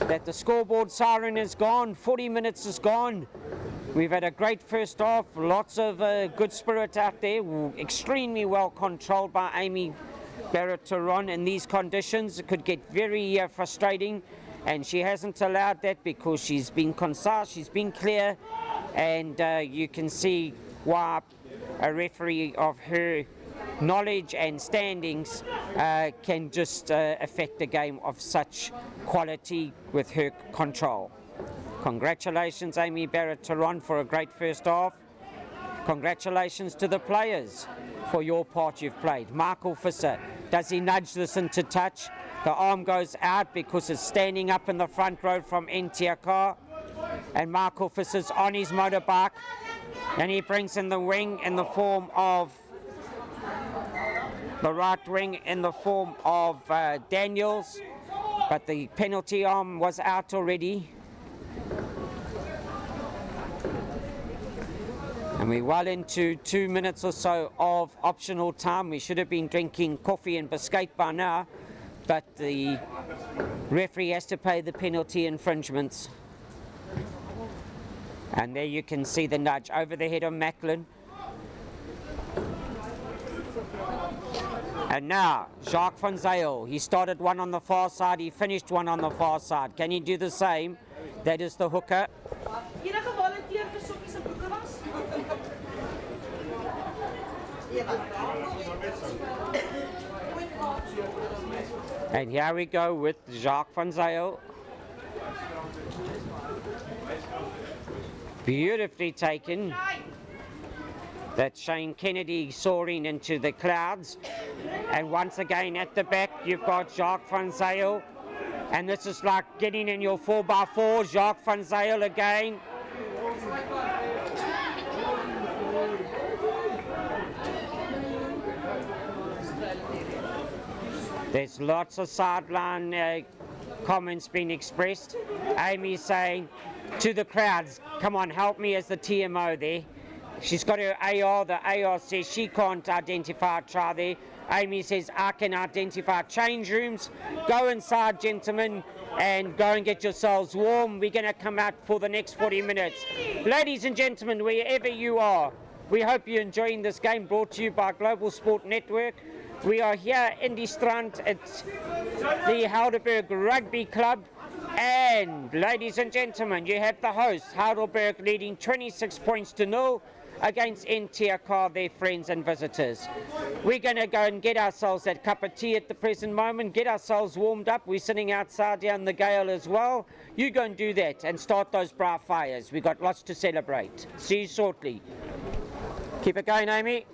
that the scoreboard siren is gone. 40 minutes is gone. We've had a great first half. Lots of good spirit out there. Extremely well controlled by Amy Barrett-Turon in these conditions. It could get very frustrating, and she hasn't allowed that because she's been concise, she's been clear, and you can see why a referee of her knowledge and standings can just affect a game of such quality with her control. Congratulations, Amy Barrett-Turon, for a great first half. Congratulations to the players for your part you've played. Morkel, does he nudge this into touch? The arm goes out because it's standing up in the front row from ENT Car. And Morkel is on his motorbike. And he brings in the wing in the form of the right wing in the form of Daniels. But the penalty arm was out already. And we're well into 2 minutes or so of optional time. We should have been drinking coffee and biscuit by now, but the referee has to pay the penalty infringements. And there you can see the nudge over the head of Macklin. And now, Jacques van Zyl, he started one on the far side, he finished one on the far side. Can he do the same? That is the hooker. And here we go with Jacques van Zyl. Beautifully taken. That's Shane Kennedy soaring into the clouds. And once again at the back, you've got Jacques van Zyl. And this is like getting in your 4x4. Jacques van Zyl again. There's lots of sideline comments being expressed. Amy saying to the crowds, come on, help me as the TMO there. She's got her AR. The AR says she can't identify a try there. Amy says, I can identify change rooms. Go inside, gentlemen, and go and get yourselves warm. We're going to come out for the next 40 minutes. Ladies and gentlemen, wherever you are, we hope you're enjoying this game brought to you by Global Sport Network. We are here in the Strand at the Helderberg Rugby Club. And ladies and gentlemen, you have the host, Heidelberg, leading 26-0 against ENT Car, their friends and visitors. We're going to go and get ourselves that cup of tea at the present moment, get ourselves warmed up. We're sitting outside down the gale as well. You go and do that and start those bra fires. We've got lots to celebrate. See you shortly. Keep it going, Amy.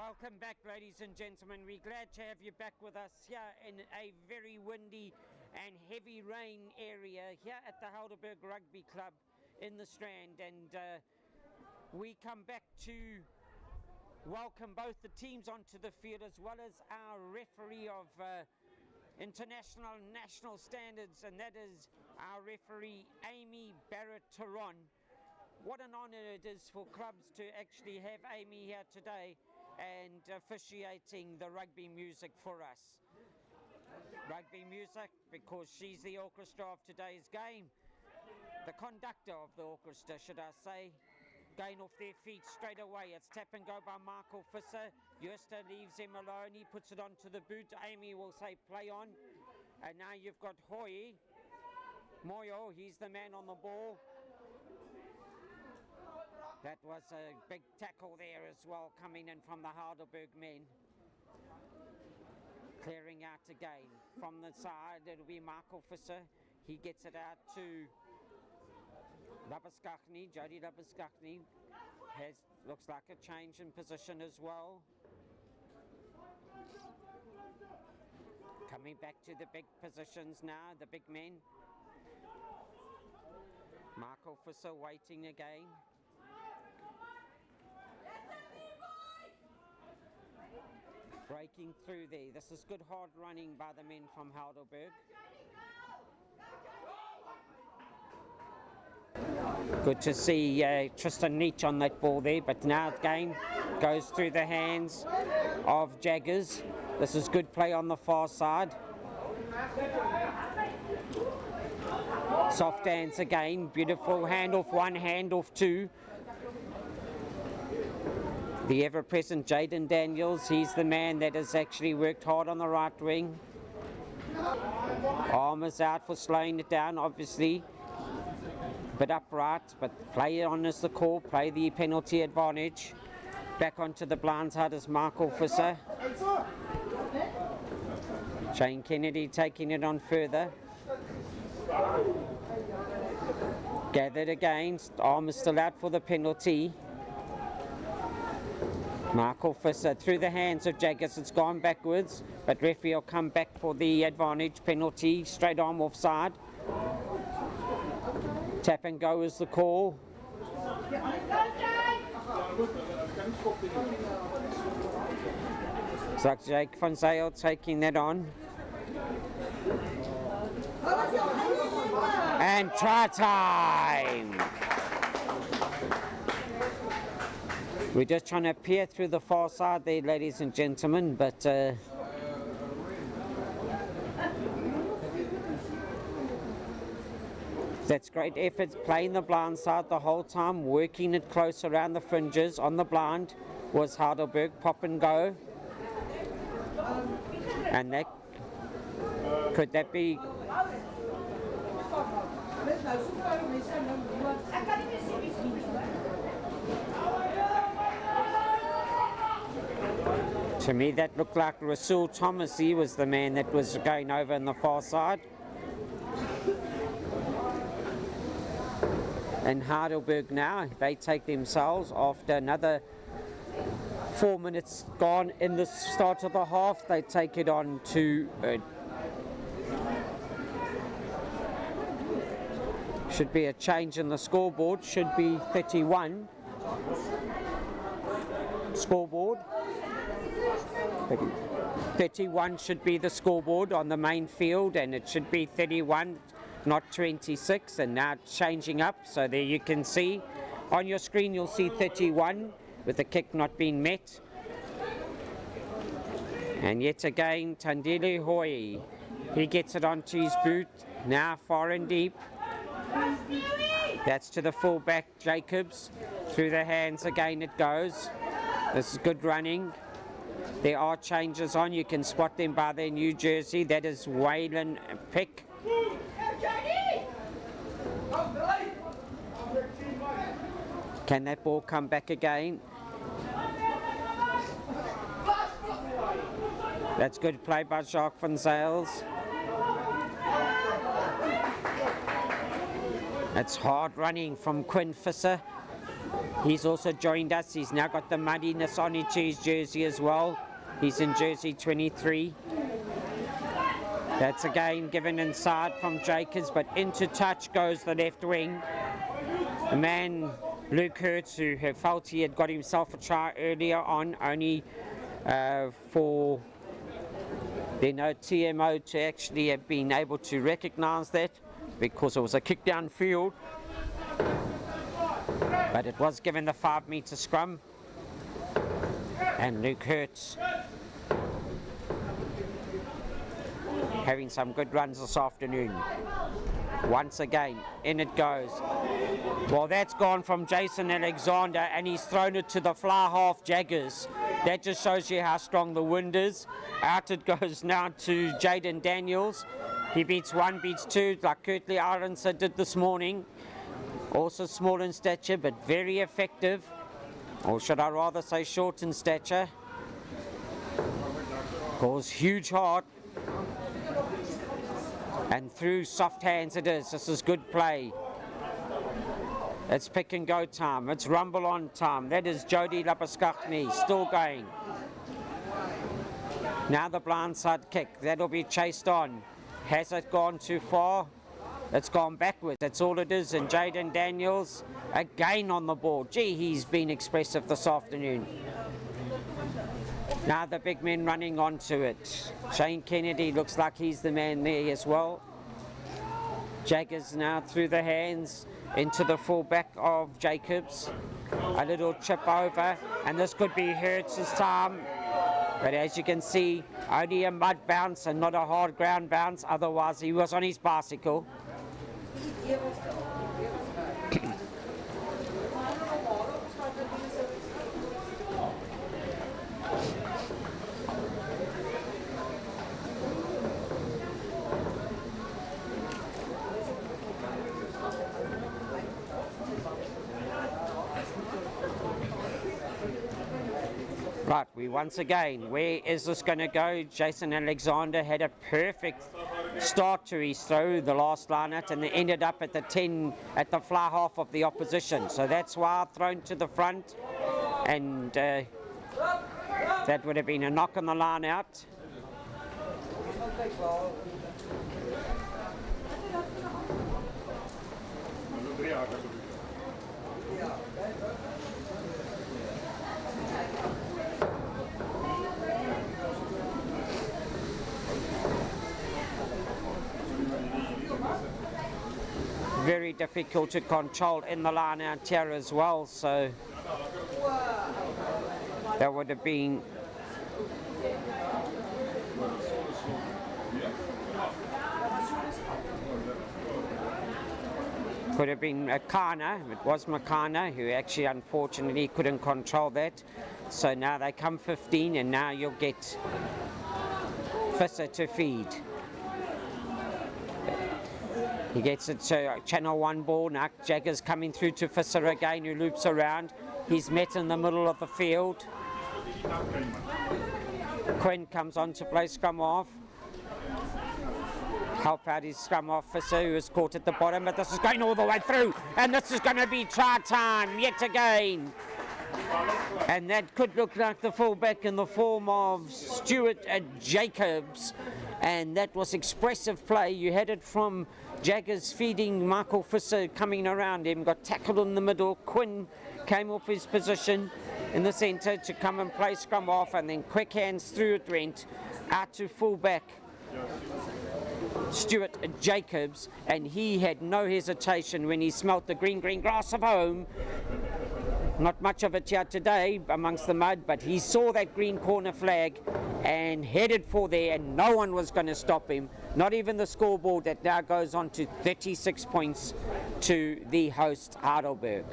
Welcome back, ladies and gentlemen. We're glad to have you back with us here in a very windy and heavy rain area here at the Helderberg Rugby Club in the Strand, and we come back to welcome both the teams onto the field, as well as our referee of international and national standards, and that is our referee Amy Barrett-Taron. What an honour it is for clubs to actually have Amy here today and officiating the rugby music for us. Rugby music because she's the orchestra of today's game. The conductor of the orchestra, should I say. Going off their feet straight away. It's tap and go by Morkel. Jooste leaves him alone. He puts it onto the boot. Amy will say play on. And now you've got Moyo, he's the man on the ball. That was a big tackle there as well, coming in from the Helderberg men. Clearing out again. From the side, it'll be Morkel. He gets it out to Jody Labuskachny. Looks like a change in position as well. Coming back to the big positions now, the big men. Morkel waiting again. Breaking through there. This is good hard running by the men from Helderberg. Good to see Tristan Leach on that ball there, but now again goes through the hands of Jaggers. This is good play on the far side. Soft hands again, beautiful handoff one, handoff two. The ever-present Jaden Daniels, he's the man that has actually worked hard on the right wing. Arm is out for slowing it down, obviously. Bit upright, but play it on is the call, play the penalty advantage. Back onto the blind side is Morkel. Shane Kennedy taking it on further. Gathered again, arm is still out for the penalty. Morkel through the hands of Jaggers, it's gone backwards, but referee will come back for the advantage penalty, straight arm offside. Tap and go is the call. Looks like Jake van Zyl taking that on. And try time! We're just trying to peer through the far side there, ladies and gentlemen, but that's great effort, playing the blind side the whole time, working it close around the fringes. On the blind was Helderberg, pop and go. And that, could that be? To me that looked like Rasul Thomas. He was the man that was going over on the far side. And Helderberg now, they take themselves after another 4 minutes gone in the start of the half. They take it on to should be a change in the scoreboard, should be 31 scoreboard. 31 should be the scoreboard on the main field, and it should be 31, not 26, and now changing up. So there you can see on your screen, you'll see 31 with the kick not being met. And yet again, Tandile Hoy, he gets it onto his boot, now far and deep. That's to the fullback Jacobs, through the hands again it goes. This is good running. There are changes on, you can spot them by their new jersey. That is Waylon Pick. Can that ball come back again? That's good play by Jacques van Zyls. That's hard running from Quinn Visser. He's also joined us. He's now got the muddiness on his jersey as well. He's in jersey 23. That's again given inside from Jacobs, but into touch goes the left wing. The man, Luke Hertz, who felt he had got himself a try earlier on, only for the TMO to actually have been able to recognise that, because it was a kick down field. But it was given the 5-metre scrum. And Luke Hertz having some good runs this afternoon. Once again, in it goes. Well, that's gone from Jason Alexander, and he's thrown it to the fly half Jaggers. That just shows you how strong the wind is. Out it goes now to Jaden Daniels. He beats one, beats two, like Kurtley Aronson did this morning. Also small in stature, but very effective. Or should I rather say short in stature. Goes huge heart. And through soft hands it is. This is good play. It's pick and go time. It's rumble on time. That is Jody Lapaskachny still going. Now the blindside kick. That'll be chased on. Has it gone too far? It's gone backwards. That's all it is. And Jaden Daniels again on the ball. Gee, he's been expressive this afternoon. Now the big men running onto it. Shane Kennedy looks like he's the man there as well. Jaggers now through the hands into the fullback of Jacobs. A little chip over, and this could be Hertz's time. But as you can see, only a mud bounce and not a hard ground bounce. Otherwise, he was on his bicycle. Right, we once again, where is this going to go? Jason Alexander had a perfect start to his throw, the last line out, and they ended up at the 10, at the fly half of the opposition. So that's why thrown to the front, and that would have been a knock on the line out. Very difficult to control in the line out here as well, so that would have been could have been Makana. It was Makana who actually unfortunately couldn't control that. So now they come 15, and now you'll get Visser to feed. He gets it to channel 1 ball. Now Jaggers coming through to Visser again, who loops around. He's met in the middle of the field. Quinn comes on to play scrum off. Help out his scrum off Visser, who is caught at the bottom, but this is going all the way through, and this is going to be try time yet again. And that could look like the fullback in the form of Stuart Jacobs, and that was expressive play. You had it from Jaggers feeding Michael Visser, coming around him, got tackled in the middle. Quinn came off his position in the centre to come and play scrum off, and then quick hands through it went out to fullback Stuart Jacobs, and he had no hesitation when he smelt the green grass of home. Not much of it here today amongst the mud, but he saw that green corner flag and headed for there, and no one was going to stop him, not even the scoreboard that now goes on to 36 points to the host Heidelberg.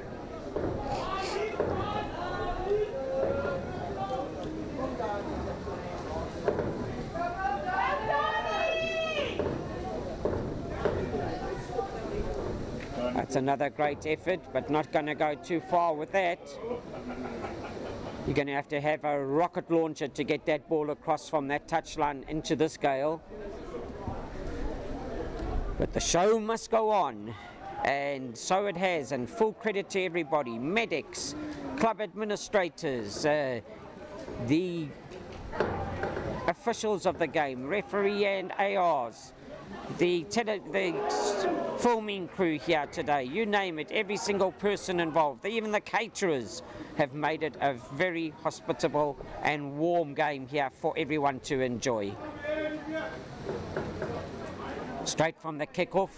That's another great effort, but not going to go too far with that. You're going to have a rocket launcher to get that ball across from that touchline into this gale. But the show must go on. and so it has, and full credit to everybody, medics, club administrators, the officials of the game, referee and ARs, the filming crew here today, you name it, every single person involved, even the caterers have made it a very hospitable and warm game here for everyone to enjoy. Straight from the kickoff,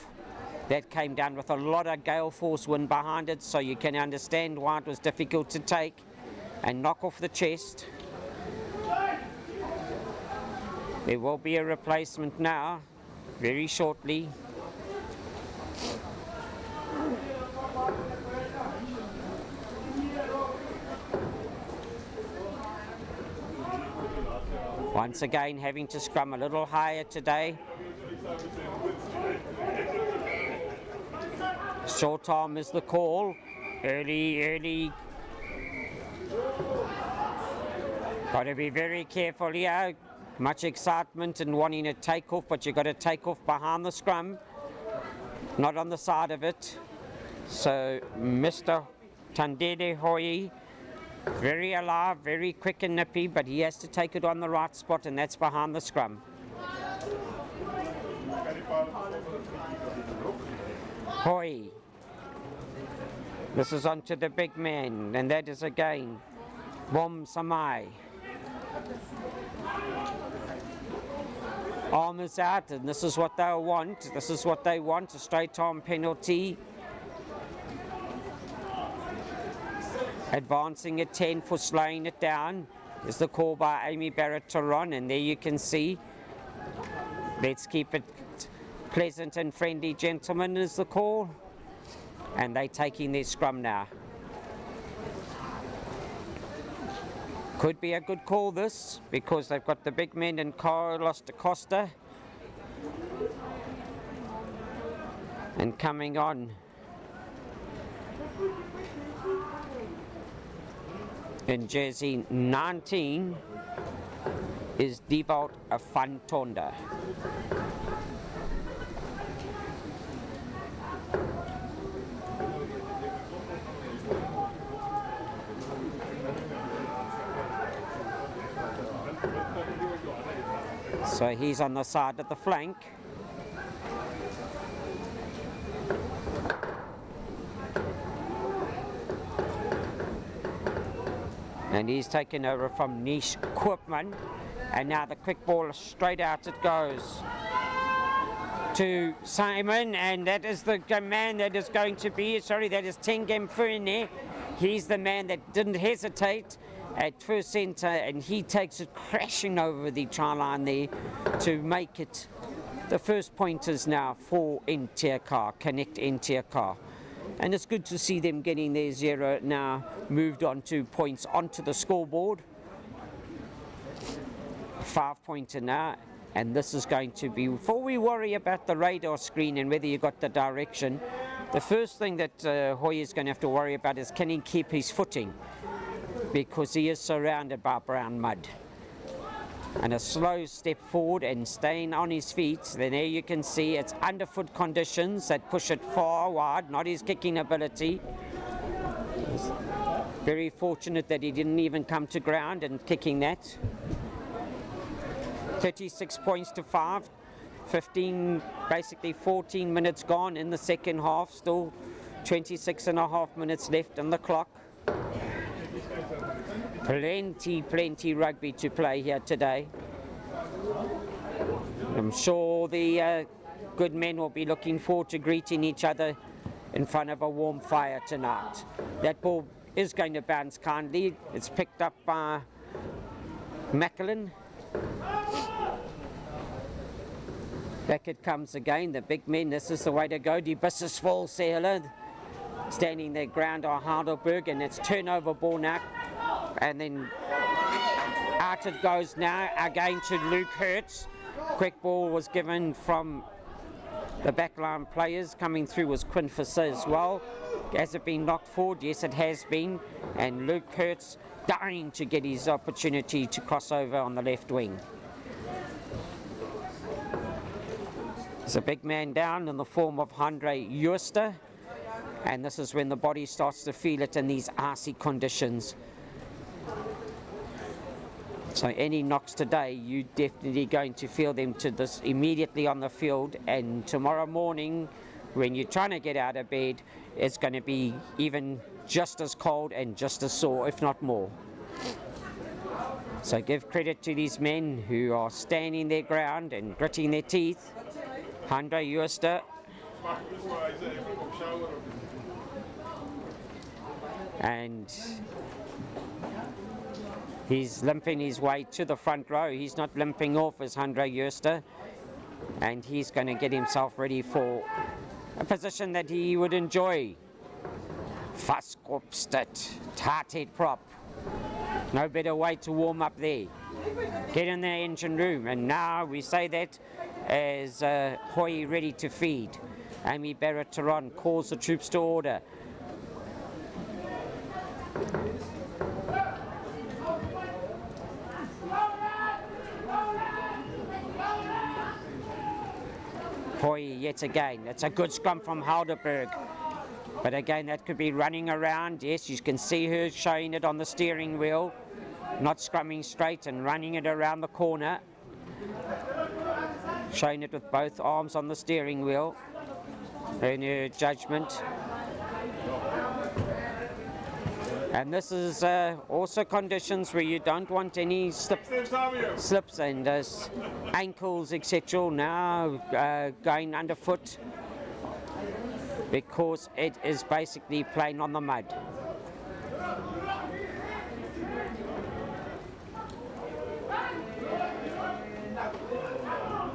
that came down with a lot of gale force wind behind it, so you can understand why it was difficult to take and knock off the chest. There will be a replacement now, very shortly. Once again, having to scrum a little higher today. Short arm is the call. Early. Got to be very careful here. Much excitement and wanting to take off, but you've got to take off behind the scrum, not on the side of it. So Mr. Tandede Hoi, very alive, very quick and nippy, but he has to take it on the right spot, and that's behind the scrum. Hoi. This is onto the big man, and that is again Bom Samai. Arm is out, and this is what they want. This is what they want, a straight arm penalty. Advancing at 10 for slowing it down is the call by Amy Barrett-Taron, and there you can see. Let's keep it pleasant and friendly, gentlemen, is the call. And they're taking their scrum now. Could be a good call, this, because they've got the big men in Carlos da Costa. And coming on in jersey 19 is Devalt Afantonda. So he's on the side of the flank. And he's taken over from Nish Koopman. And now the quick ball, straight out it goes to Simon. And that is the man that is going to be, that is Tengem Furne. He's the man that didn't hesitate at first centre, and he takes it crashing over the try line there to make it the first pointers now for NT Car, Connect NT Car. And it's good to see them getting their 0 now moved on to points onto the scoreboard. 5-pointer now, and this is going to be, before we worry about the radar screen and whether you got the direction, the first thing that Hoy is going to have to worry about is can he keep his footing, because he is surrounded by brown mud. And a slow step forward and staying on his feet, then there you can see it's underfoot conditions that push it far wide, not his kicking ability. Very fortunate that he didn't even come to ground and kicking that. 36 points to 5, 15, basically 14 minutes gone in the second half, still 26.5 minutes left on the clock. Plenty rugby to play here today. I'm sure the good men will be looking forward to greeting each other in front of a warm fire tonight. That ball is going to bounce kindly. It's picked up by Macklin. Back it comes again, the big men, this is the way to go. Die Bissesvol Seeler standing their ground on Helderberg, and it's turnover ball now. And then out it goes now, again to Luke Hertz. Quick ball was given from the backline players. Coming through was Quinn Fissa as well. Has it been knocked forward? Yes, it has been. And Luke Hertz dying to get his opportunity to cross over on the left wing. There's a big man down in the form of Andre Juster. And this is when the body starts to feel it in these icy conditions. So any knocks today, you're definitely going to feel them to this immediately on the field, and tomorrow morning when you're trying to get out of bed, it's going to be even just as cold and just as sore, if not more. So give credit to these men who are standing their ground and gritting their teeth. Andre Jooste. And he's limping his way to the front row. He's not limping off as Andre Jooste. And he's going to get himself ready for a position that he would enjoy. Vastkopstad, tarted prop. No better way to warm up there. Get in the engine room, and now we say that as Hoy ready to feed. Amy Barrett-Taron calls the troops to order. Hoy yet again. It's a good scrum from Helderberg. But again, that could be running around. Yes, you can see her showing it on the steering wheel. Not scrumming straight and running it around the corner. Showing it with both arms on the steering wheel. In her judgment. And this is also conditions where you don't want any slips and ankles, etc. Now going underfoot, because it is basically playing on the mud.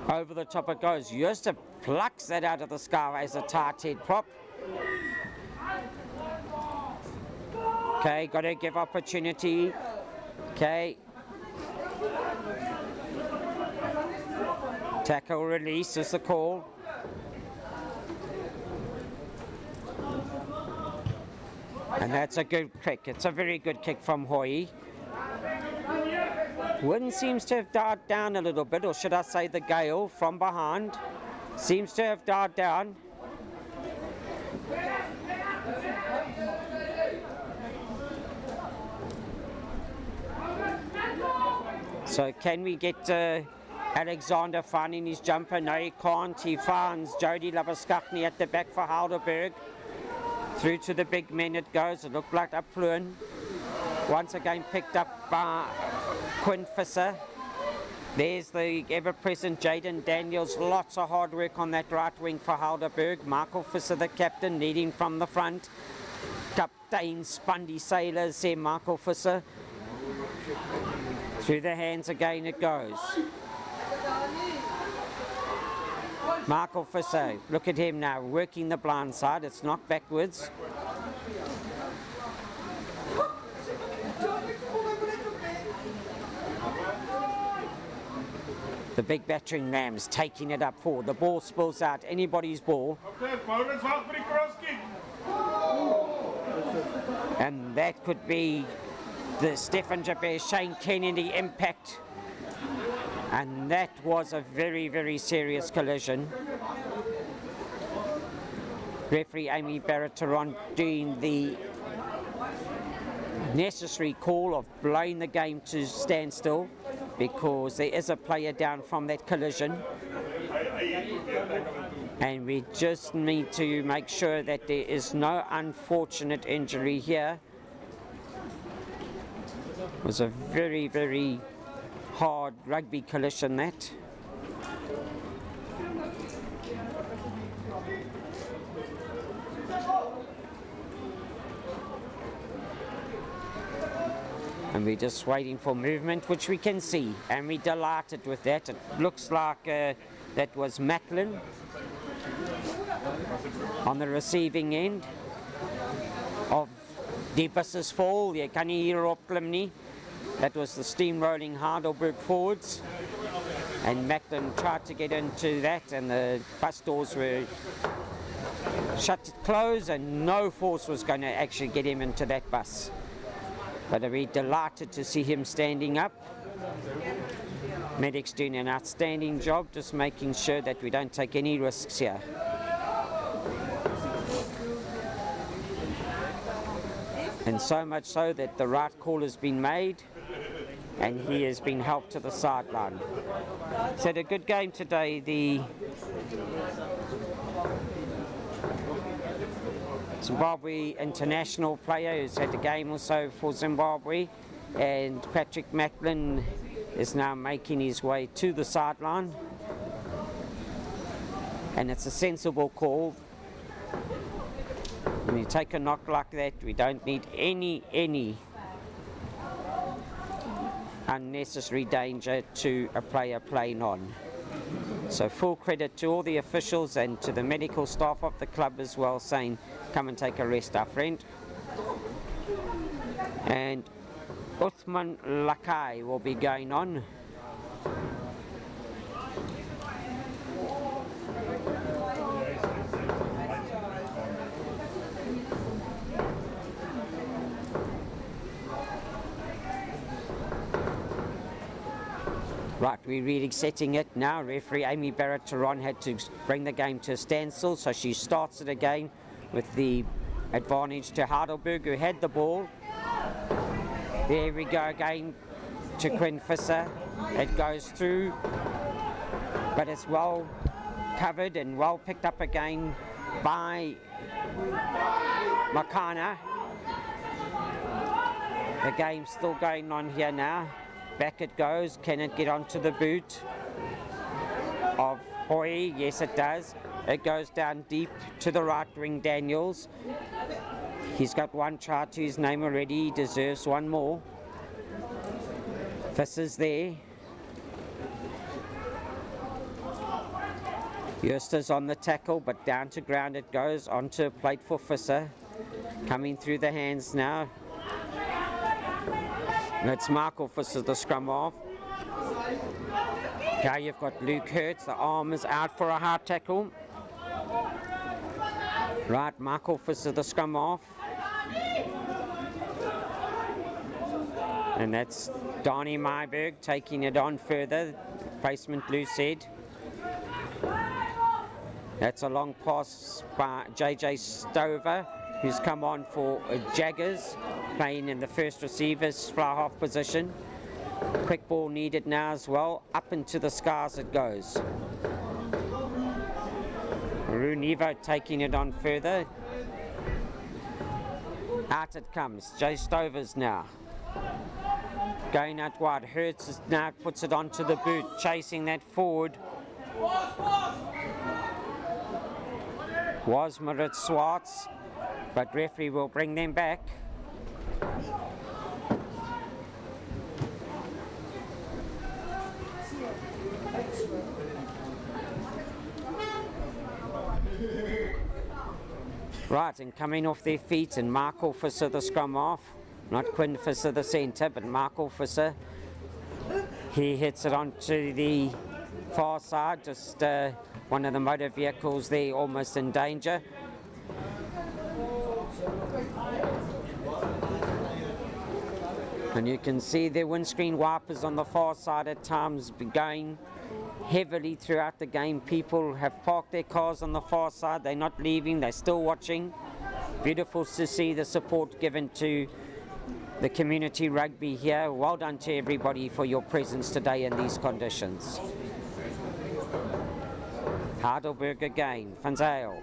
Over the top it goes. Jooste plucks that out of the sky as a tarted prop. Okay, got to give opportunity. Okay. Tackle release is the call. And that's a good kick. It's a very good kick from Hoy. Wind seems to have died down a little bit, or should I say the gale from behind seems to have died down. So can we get Alexander finding his jumper? No, he can't. He finds Jody Labaskachny at the back for Helderberg. Through to the big men it goes. It looked like Upluin. Once again picked up by Quinn Visser. There's the ever-present Jaden Daniels. Lots of hard work on that right wing for Helderberg. Morkel Visser, the captain, leading from the front. Captain Spundy Sailors there, Morkel Visser. Through the hands again it goes. Morkel Visser, look at him now, working the blind side. It's knocked backwards. The big battering rams taking it up forward. The ball spills out, anybody's ball. And that could be the Stefan Jabez, Shane Kennedy impact. And that was a very, very serious collision. Referee Amy Barrett-Taron doing the necessary call of blowing the game to standstill, because there is a player down from that collision. And we just need to make sure that there is no unfortunate injury here. It was a very, very hard rugby collision, that. And we're just waiting for movement, which we can see, and we're delighted with that. It looks like that was Macklin on the receiving end of die buses fall. Jy kan nie hier opklim nie. That was the steamrolling Heidelberg forwards, and Macklin tried to get into that, and the bus doors were shut closed, and no force was going to actually get him into that bus. But we're delighted to see him standing up. Medics doing an outstanding job, just making sure that we don't take any risks here. And so much so that the right call has been made and he has been helped to the sideline. So had a good game today. The Zimbabwe international player who's had a game also for Zimbabwe, and Patrick Macklin is now making his way to the sideline, and it's a sensible call. When you take a knock like that, we don't need any unnecessary danger to a player playing on. So full credit to all the officials and to the medical staff of the club as well, saying, come and take a rest, our friend. And Uthman Lakai will be going on. Right, we're really setting it now. Referee Amy Barrett-Taron had to bring the game to a standstill, so she starts it again with the advantage to Helderberg, who had the ball. There we go again to Quinn Visser. It goes through, but it's well covered and well picked up again by Makana. The game's still going on here now. Back it goes. Can it get onto the boot of Hoy? Yes, it does. It goes down deep to the right wing, Daniels. He's got one try to his name already. He deserves one more. Visser's there. Juster's on the tackle, but down to ground it goes. Onto a plate for Visser. Coming through the hands now. It's Morkel Visser, the scrum off. Now you've got Luke Hertz, the arm is out for a hard tackle. Right, Morkel Visser, the scrum off. And that's Donnie Myberg taking it on further. Placement loose head. That's a long pass by JJ Stover, who's come on for Jaggers, playing in the first receiver's fly half position. Quick ball needed now as well. Up into the skies it goes. Runivo taking it on further. Out it comes. Jay Stovers now. Going out wide. Hertz now puts it onto the boot, chasing that forward. Was Maritz Swartz, but referee will bring them back. Right, and coming off their feet, and Morkel Visser the scrum off. Not Quinn Visser the centre, but Morkel Visser. He hits it onto the far side, just one of the motor vehicles there almost in danger. And you can see their windscreen wipers on the far side at times going heavily throughout the game. People have parked their cars on the far side. They're not leaving, they're still watching. Beautiful to see the support given to the community rugby here. Well done to everybody for your presence today in these conditions. Heidelberg again, Van Zyl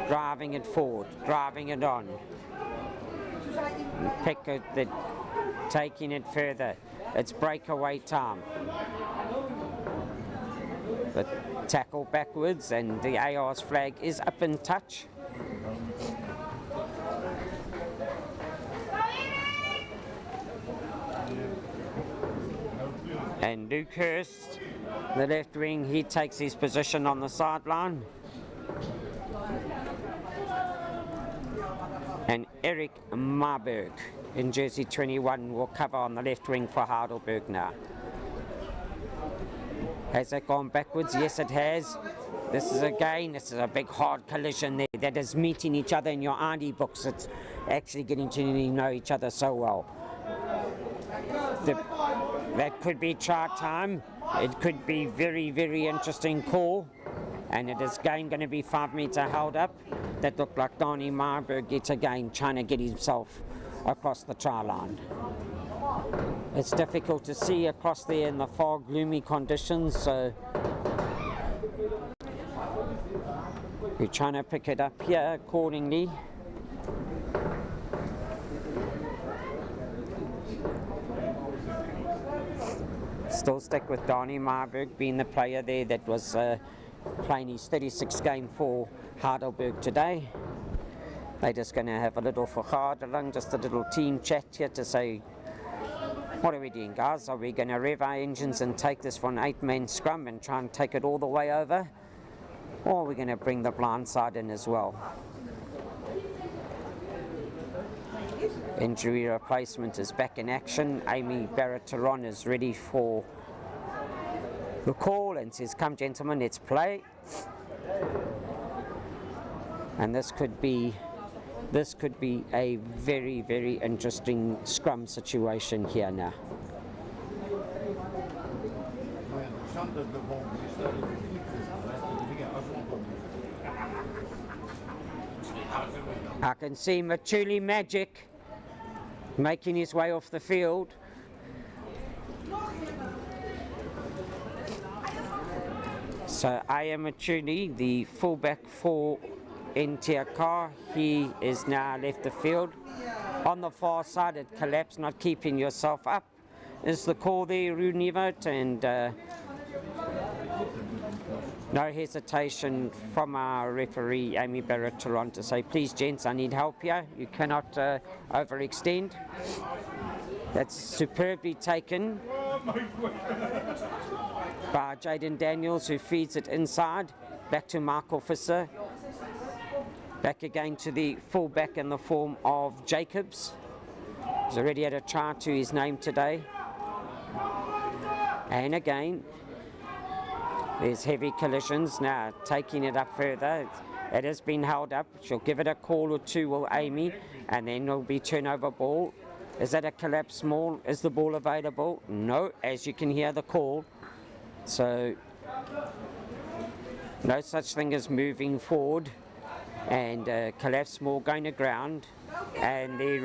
driving it forward, driving it on. Pickett taking it further. It's breakaway time. The tackle backwards, and the AR's flag is up in touch. And Luke Hurst, the left wing, he takes his position on the sideline. And Eric Marberg in jersey 21 will cover on the left wing for Heidelberg now. Has it gone backwards? Yes, it has. This is a big hard collision there that is meeting each other in your auntie books. It's actually getting to know each other so well. That could be try time. It could be very, very interesting call. And it is going to be 5 metre held up. That looked like Donnie Marberg yet again trying to get himself across the try line. It's difficult to see across there in the fog, gloomy conditions, so we're trying to pick it up here accordingly. Still stick with Donnie Marburg being the player there that was playing his 36th game for Heidelberg today. They're just going to have a little vergadering, just a little team chat here to say, what are we doing, guys? Are we going to rev our engines and take this for an 8-man scrum and try and take it all the way over? Or are we going to bring the blind side in as well? Injury replacement is back in action. Amy Barrett-Taron is ready for the call and says, come gentlemen, let's play. And this could be a very, very interesting scrum situation here now. I can see Machuli Magic making his way off the field. So Aya Machuli, the fullback for ENT Car, he is now left the field. On the far side, it collapsed, not keeping yourself up is the call there, Runivert, and no hesitation from our referee, Amy Barrett-Taron, to say, please gents, I need help here. You cannot overextend. That's superbly taken by Jaden Daniels, who feeds it inside, back to Morkel Visser. Back again to the fullback in the form of Jacobs. He's already had a try to his name today. And again, there's heavy collisions now, taking it up further. It has been held up. She'll give it a call or two, will Amy, and then it'll be turnover ball. Is that a collapse small? Is the ball available? No, as you can hear the call. So, no such thing as moving forward. And collapse small going to ground. And the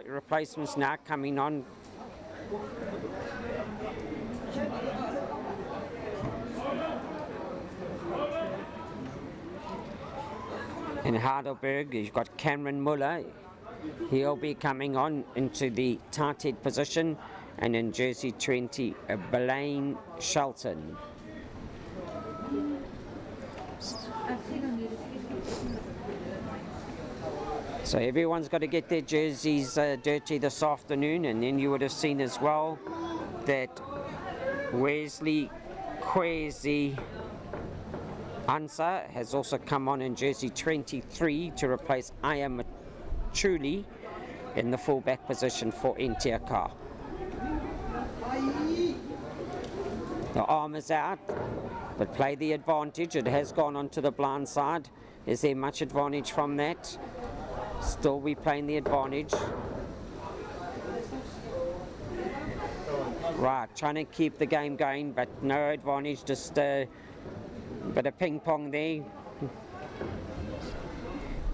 replacements now coming on. In Heidelberg, you've got Cameron Muller. He'll be coming on into the tight head position. And in jersey 20, Blaine Shelton. So everyone's got to get their jerseys dirty this afternoon, and then you would have seen as well that Wesley Kwesi Ansa has also come on in jersey 23 to replace Aya Machuli in the fullback position for ENT Car. The arm is out, but play the advantage. It has gone onto the blind side. Is there much advantage from that? Still we playing the advantage. Right, trying to keep the game going, but no advantage, just a bit of ping pong there.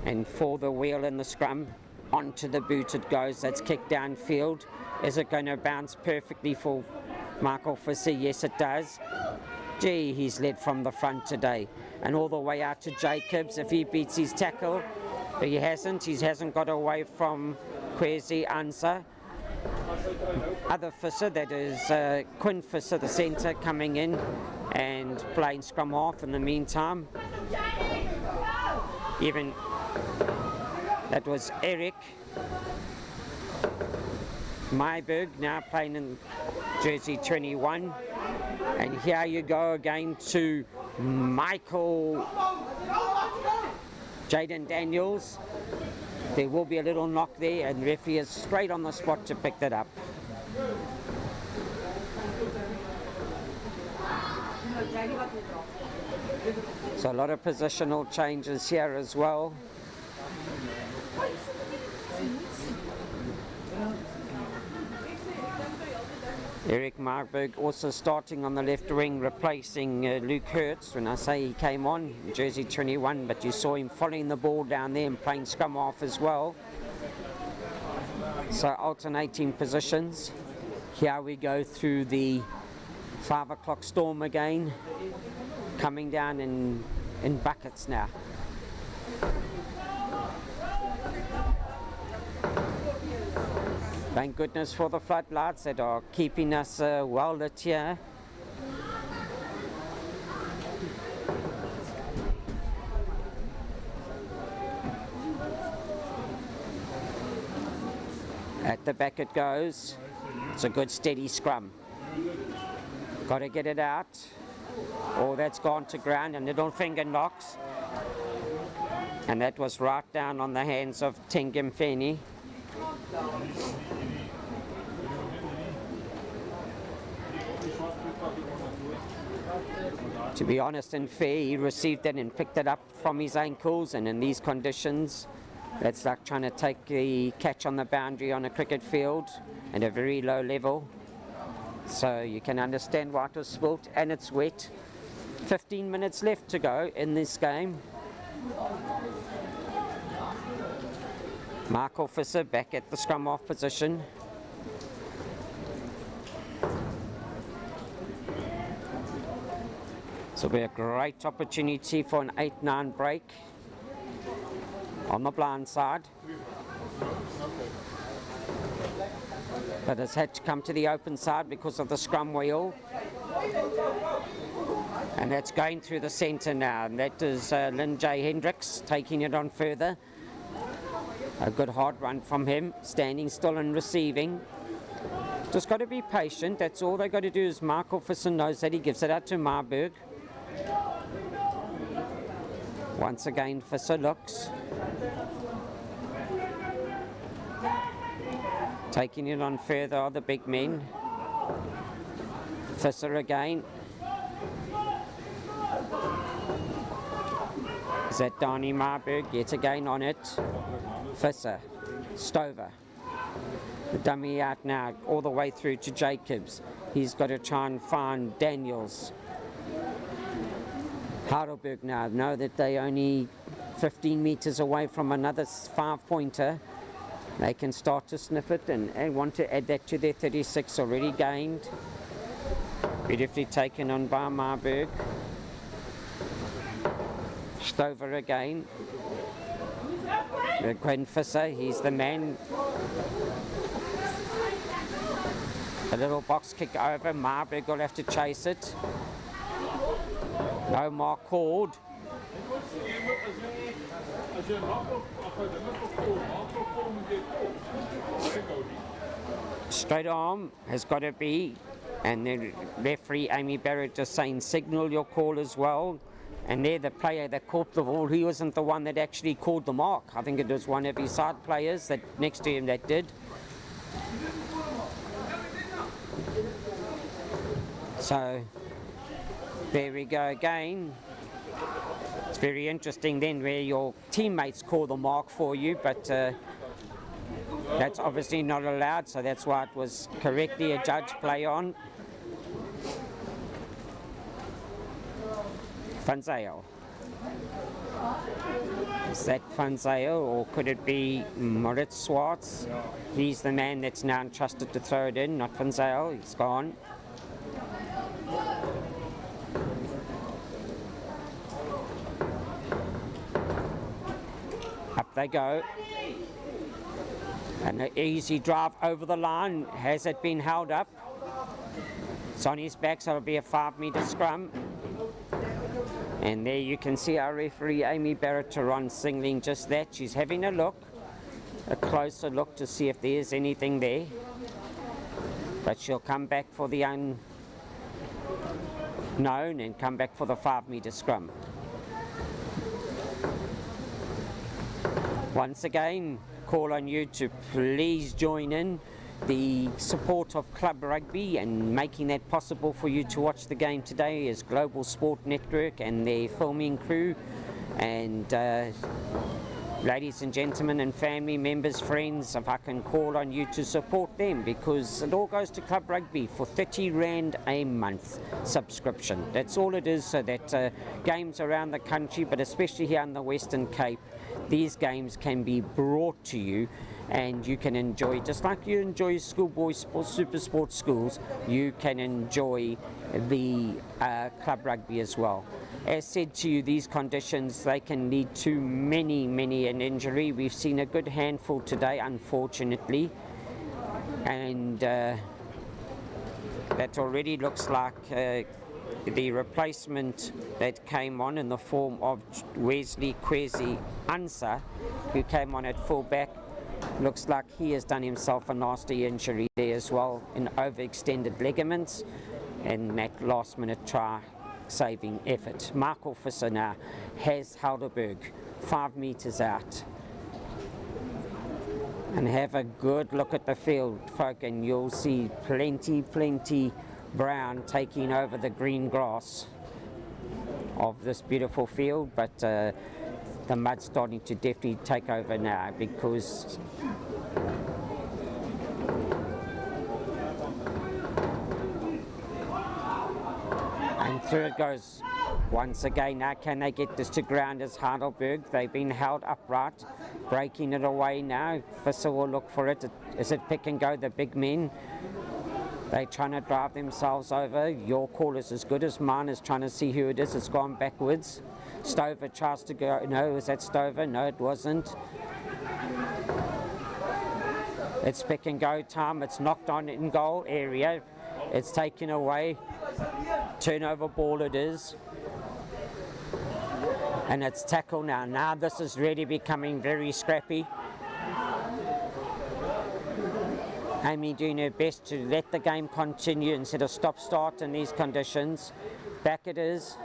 And for the wheel in the scrum, onto the boot it goes. That's kicked downfield. Is it going to bounce perfectly for Morkel Visser? Yes, it does. Gee, he's led from the front today. And all the way out to Jacobs. If he beats his tackle, but he hasn't got away from Kwesi Ansa. Other Visser, that is Quinn Visser, the centre, coming in and playing scrum half in the meantime. Even that was Eric Myberg now playing in jersey 21. And here you go again to Michael Jaden Daniels. There will be a little knock there, and the referee is straight on the spot to pick that up. So a lot of positional changes here as well. Eric Marburg also starting on the left wing, replacing Luke Hertz. When I say he came on, jersey 21, but you saw him following the ball down there and playing scrum off as well. So alternating positions. Here we go through the 5 o'clock storm again, coming down in buckets now. Thank goodness for the floodlights that are keeping us well lit here. At the back it goes. It's a good steady scrum. Got to get it out. Oh, that's gone to ground and little finger knocks. And that was right down on the hands of Tengemfeni. To be honest and fair, he received it and picked it up from his ankles, and in these conditions, that's like trying to take the catch on the boundary on a cricket field at a very low level. So you can understand why it was spilt, and it's wet. 15 minutes left to go in this game. Morkel back at the scrum off position. This will be a great opportunity for an 8-9 break on the blind side. But it's had to come to the open side because of the scrum wheel. And that's going through the centre now. And that is Lynn J. Hendricks taking it on further. A good hard run from him, standing still and receiving. Just got to be patient. That's all they've got to do. Is Morkel knows that. He gives it out to Marburg. Once again, Visser looks. Taking it on further are the big men. Visser again. Is that Donnie Marburg? Yet again on it. Visser. Stover. The dummy out now, all the way through to Jacobs. He's got to try and find Daniels. Helderberg now know that they only 15 meters away from another 5-pointer. They can start to sniff it and want to add that to their 36 already gained. Beautifully taken on by Marburg. Stover again. Gwen Visser, he's the man. A little box kick over. Marburg will have to chase it. No mark called. Straight arm has got to be, and the referee Amy Barrett just saying signal your call as well. And there the player that caught the ball, he wasn't the one that actually called the mark. I think it was one of his side players that next to him that did. So there we go again. It's very interesting then where your teammates call the mark for you, but that's obviously not allowed, so that's why it was correctly a judge play on. Fanzale. Is that Fanzale, or could it be Moritz Swartz? He's the man that's now entrusted to throw it in, not Fanzale. He's gone. Up they go. And an easy drive over the line. Has it been held up? It's on his back, so it'll be a 5-meter scrum. And there you can see our referee Amy Barrett singling just that. She's having a look, a closer look to see if there's anything there. But she'll come back for the unknown and come back for the 5-meter scrum. Once again, call on you to please join in the support of Club Rugby, and making that possible for you to watch the game today is Global Sport Network and their filming crew. And ladies and gentlemen and family members, friends, if I can call on you to support them, because it all goes to Club Rugby for 30 Rand a month subscription. That's all it is, so that games around the country, but especially here in the Western Cape, these games can be brought to you and you can enjoy, just like you enjoy schoolboy sports, super sports schools, you can enjoy the club rugby as well. As said to you, these conditions, they can lead to many an injury. We've seen a good handful today, unfortunately, and that already looks like the replacement that came on in the form of Wesley Kwesi Ansa, who came on at fullback. Looks like he has done himself a nasty injury there as well, in overextended ligaments, and that last minute try saving effort. Morkel now has Helderberg 5 meters out. And have a good look at the field, folk, and you'll see plenty brown taking over the green grass of this beautiful field, but the mud's starting to definitely take over now, because and through it goes once again. Now can they get this to ground as Helderberg? They've been held upright, breaking it away now. Visser will look for it. Is it pick and go, the big men? They're trying to drive themselves over. Your call is as good as mine, is trying to see who it is. It's gone backwards. Stover tries to go. No, was that Stover? No, it wasn't. It's pick and go time. It's knocked on in goal area. It's taken away. Turnover ball it is. And it's tackle now. Now this is really becoming very scrappy. Amy doing her best to let the game continue instead of stop-start in these conditions. Back it is.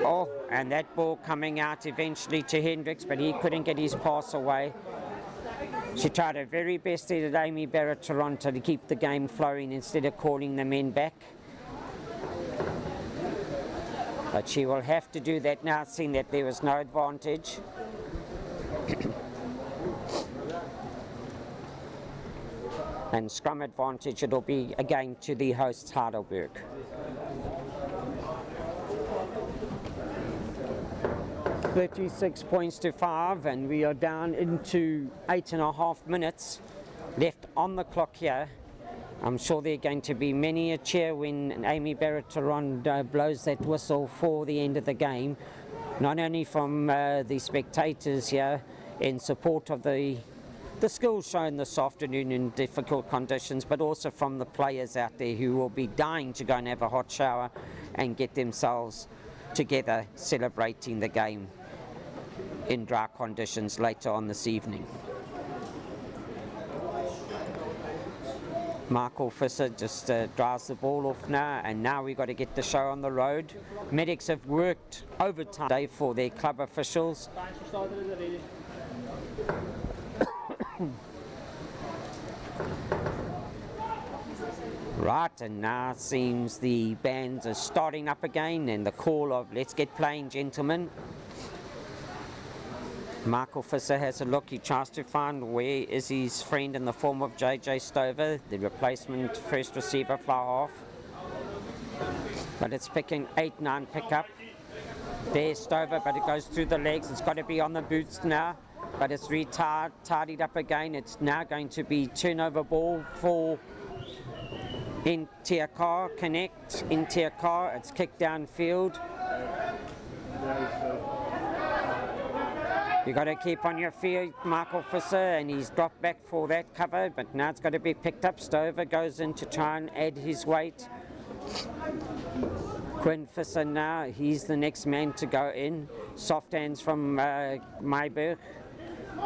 Oh, and that ball coming out eventually to Hendricks, but he couldn't get his pass away. She tried her very best there at Amy Barrett Toronto to keep the game flowing instead of calling the men back. But she will have to do that now, seeing that there was no advantage. And scrum advantage, it'll be again to the hosts, Helderberg. $36-5, and we are down into 8.5 minutes left on the clock here. I'm sure there are going to be many a cheer when Amy Barrett Toronto blows that whistle for the end of the game, not only from the spectators here in support of the skills shown this afternoon in difficult conditions, but also from the players out there who will be dying to go and have a hot shower and get themselves together celebrating the game in dry conditions later on this evening. Morkel just drives the ball off now, and now we've got to get the show on the road. Medics have worked overtime today for their club officials. Right, and now it seems the bands are starting up again, and the call of let's get playing, gentlemen. Morkel has a look. He tries to find where is his friend in the form of JJ Stover, the replacement first receiver fly half. But it's picking 8-9 pickup. There's Stover, but it goes through the legs. It's got to be on the boots now, but it's tidied up again. It's now going to be turnover ball for ENT Car Connect. ENT Car, it's kicked downfield. You've got to keep on your feet, Morkel, and he's dropped back for that cover, but now it's got to be picked up. Stover goes in to try and add his weight. Quinn Visser now, he's the next man to go in. Soft hands from Myberg,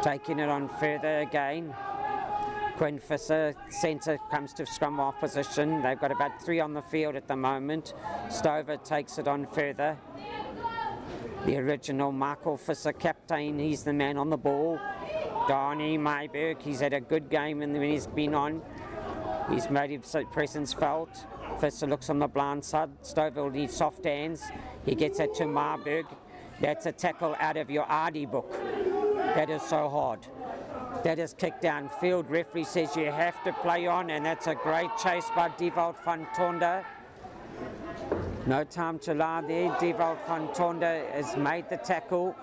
taking it on further again. Quinn Visser, centre, comes to scrum half position. They've got about 3 on the field at the moment. Stover takes it on further. The original Morkel captain, he's the man on the ball. Donnie Myberg, he's had a good game when he's been on. He's made his presence felt. Visser looks on the blind side. Stover will need soft hands. He gets it to Myberg. That's a tackle out of your RD book. That is so hard. That is kicked downfield. Referee says you have to play on, and that's a great chase by Devald van Tonda. No time to lie there. Devald van Tonda has made the tackle.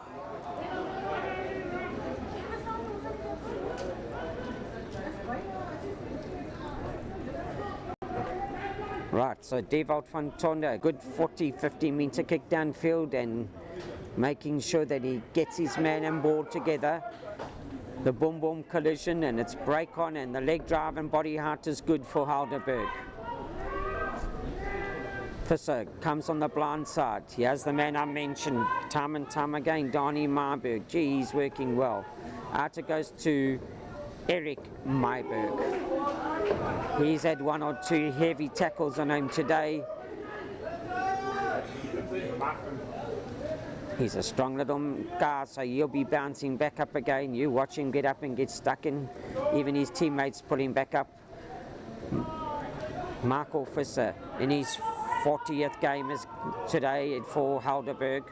Right, so Devout van Tonda, a good 40-50 meter kick downfield and making sure that he gets his man and ball together. The boom boom collision and it's break on and the leg drive and body height is good for Helderberg. Visser comes on the blind side. He has the man I mentioned time and time again, Donnie Myberg. Gee, he's working well. Out it goes to Eric Myberg. He's had 1 or 2 heavy tackles on him today. He's a strong little guy, so he'll be bouncing back up again. You watch him get up and get stuck in. Even his teammates pull him back up. Morkel Visser in his 40th game is today for Helderberg.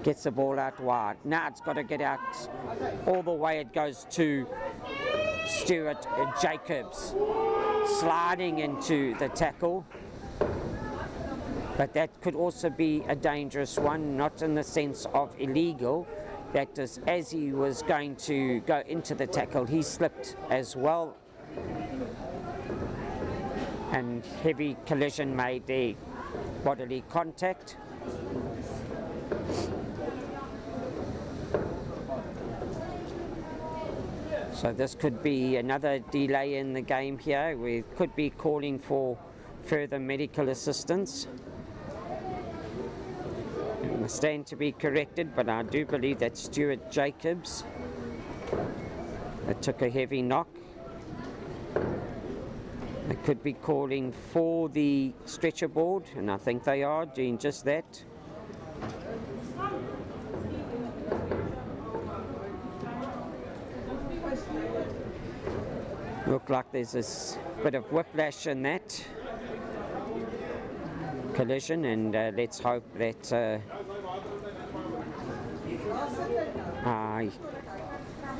Gets the ball out wide. Now it's got to get out all the way. It goes to Stuart Jacobs, sliding into the tackle. But that could also be a dangerous one, not in the sense of illegal. That is, as he was going to go into the tackle, he slipped as well. And heavy collision made there, bodily contact. So this could be another delay in the game here. We could be calling for further medical assistance. It must stand to be corrected, but I do believe that Stuart Jacobs that took a heavy knock. They could be calling for the stretcher board, and I think they are doing just that. Look like there's this bit of whiplash in that collision, and let's hope that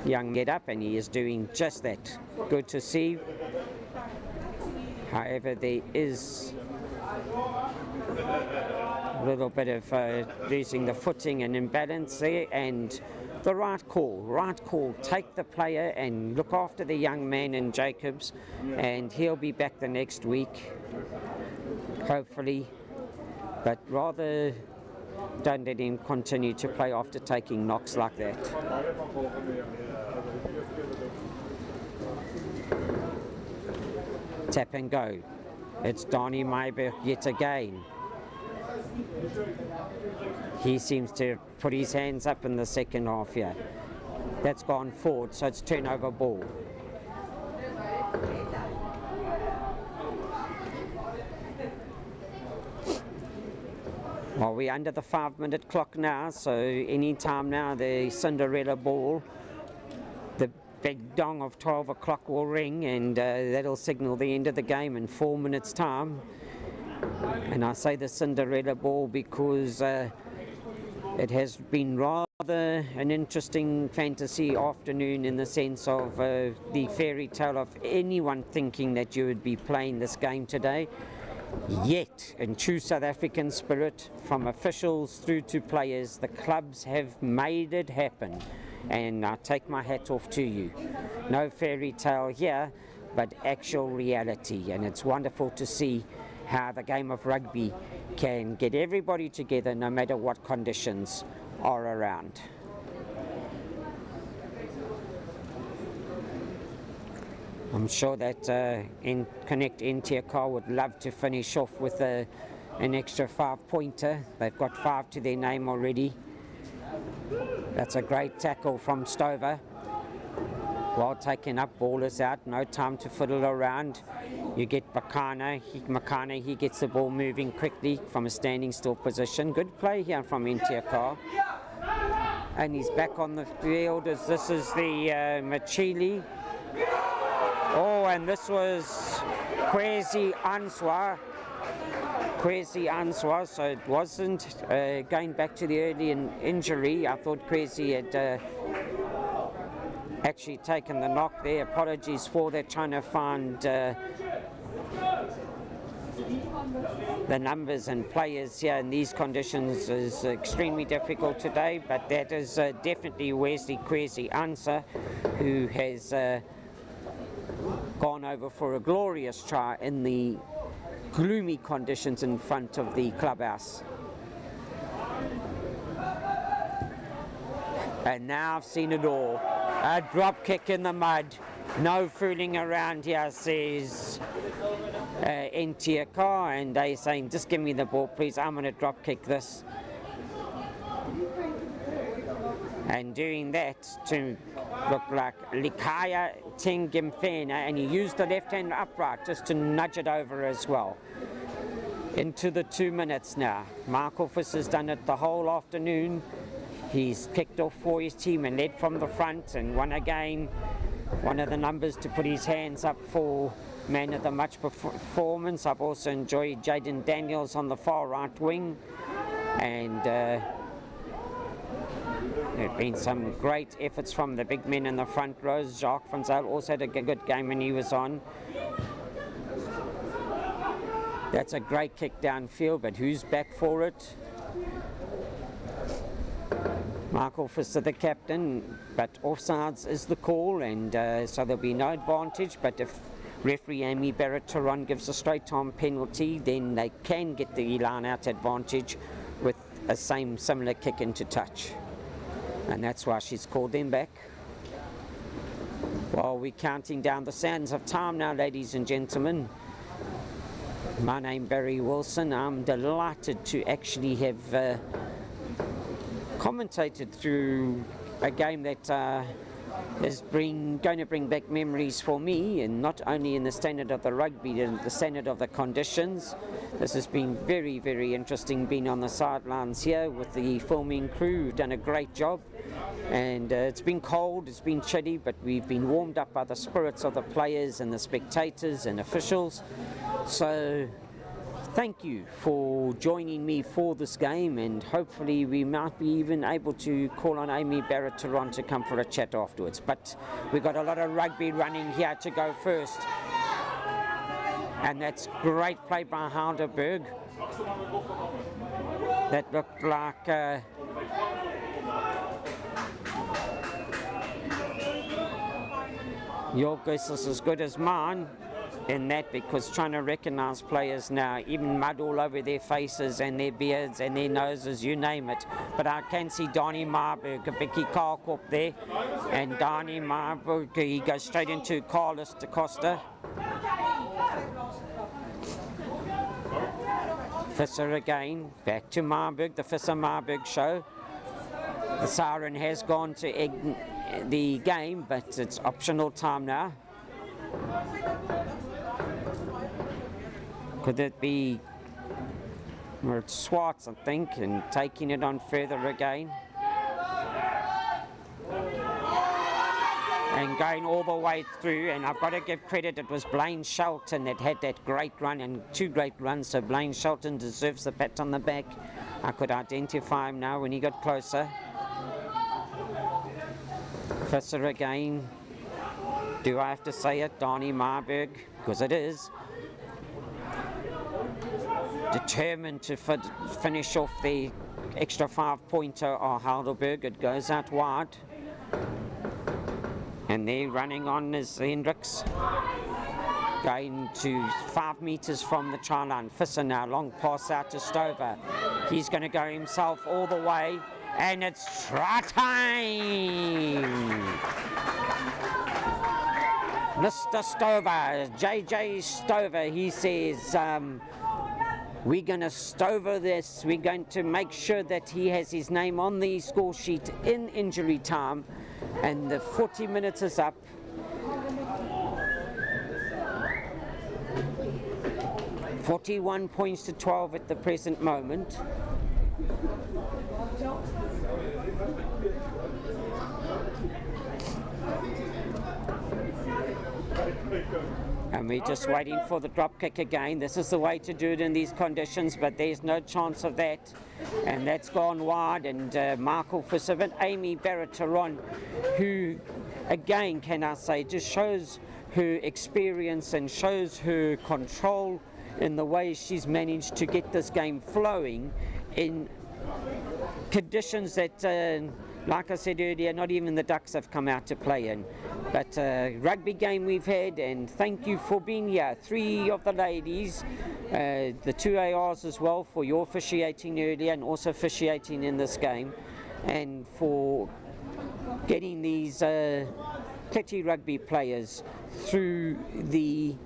young get up, and he is doing just that. Good to see. However, there is a little bit of losing the footing and imbalance there, and the right call, take the player and look after the young man in Jacobs, and he'll be back the next week, hopefully, but rather don't let him continue to play after taking knocks like that. Tap and go. It's Donnie Myberg yet again. He seems to put his hands up in the second half here. That's gone forward, so it's turnover ball. Well, we're under the 5-minute clock now, so any time now the Cinderella ball, the big dong of 12 o'clock will ring, and that'll signal the end of the game in 4 minutes' time. And I say the Cinderella ball because it has been rather an interesting fantasy afternoon, in the sense of the fairy tale of anyone thinking that you would be playing this game today. Yet, in true South African spirit, from officials through to players, the clubs have made it happen, and I take my hat off to you. No fairy tale here, but actual reality, and it's wonderful to see how the game of rugby can get everybody together no matter what conditions are around. I'm sure that Connect NTK would love to finish off with an extra 5-pointer. They've got 5 to their name already. That's a great tackle from Stover. Well taken up, ball is out, no time to fiddle around. You get Makana, he gets the ball moving quickly from a standing still position. Good play here from NTK. And he's back on the field as this is the Machili. Oh, and this was Kwesi Answa. So it wasn't going back to the early injury. I thought Kwesi had actually taken the knock there. Apologies for that, trying to find the numbers and players here in these conditions is extremely difficult today, but that is definitely Wesley Kwesi Answer, who has gone over for a glorious try in the gloomy conditions in front of the clubhouse. And now I've seen it all. A drop kick in the mud. No fooling around here, says NT Car, and they saying, just give me the ball please, I'm going to drop kick this. And doing that to look like Likaya Tengimfena, and he used the left hand upright just to nudge it over as well. Into the 2 minutes now. Morkel has done it the whole afternoon. He's kicked off for his team and led from the front and won again. One of the numbers to put his hands up for man of the match performance. I've also enjoyed Jaden Daniels on the far right wing, and there have been some great efforts from the big men in the front rows. Jacques Van Zyl also had a good game when he was on. That's a great kick downfield, but who's back for it? Morkel to the captain, but offsides is the call, and so there'll be no advantage. But if referee Amy Barrett-Taron gives a straight-on penalty, then they can get the line-out advantage with a similar kick into touch. And that's why she's called them back. Well, we're counting down the sands of time now, ladies and gentlemen. My name Barry Wilson. I'm delighted to actually have commentated through a game that is going to bring back memories for me, and not only in the standard of the rugby and the standard of the conditions. This has been very, very interesting being on the sidelines here with the filming crew who've done a great job. And it's been cold, it's been chilly, but we've been warmed up by the spirits of the players and the spectators and officials. So thank you for joining me for this game, and hopefully we might be even able to call on Amy Barrett-Taron to come for a chat afterwards. But we've got a lot of rugby running here to go first. And that's great play by Helderberg. That looked like your guess is as good as mine in that, because trying to recognize players now, even mud all over their faces and their beards and their noses, you name it. But I can see Donnie Marburg, a Vicky Karkop there, and Donnie Marburg, he goes straight into Carlos da Costa. Visser again, back to Marburg, the Visser-Marburg show. The siren has gone to egg the game, but it's optional time now. Could it be Swartz, I think, and taking it on further again? And going all the way through, and I've got to give credit, it was Blaine Shelton that had that great run, and 2 great runs, so Blaine Shelton deserves the pat on the back. I could identify him now when he got closer. Visser again. Do I have to say it? Donnie Marburg, because it is. Determined to finish off the extra 5-pointer of Helderberg. It goes out wide. And they're running on is Hendricks. Going to 5 meters from the try line. Visser now, long pass out to Stover. He's going to go himself all the way. And it's try time! Mr. Stover, JJ Stover, he says, we're going to Stover this. We're going to make sure that he has his name on the score sheet in injury time. And the 40 minutes is up. $41 points to 12 at the present moment. And we're just waiting for the drop kick again. This is the way to do it in these conditions, but there's no chance of that. And that's gone wide, and Morkel for 7. Amy Barrett-Taron, who, again, can I say, just shows her experience and shows her control in the way she's managed to get this game flowing in conditions that like I said earlier, not even the Ducks have come out to play in. But rugby game we've had, and thank you for being here. 3 of the ladies, the 2 ARs as well, for your officiating earlier and also officiating in this game, and for getting these Cletty rugby players through the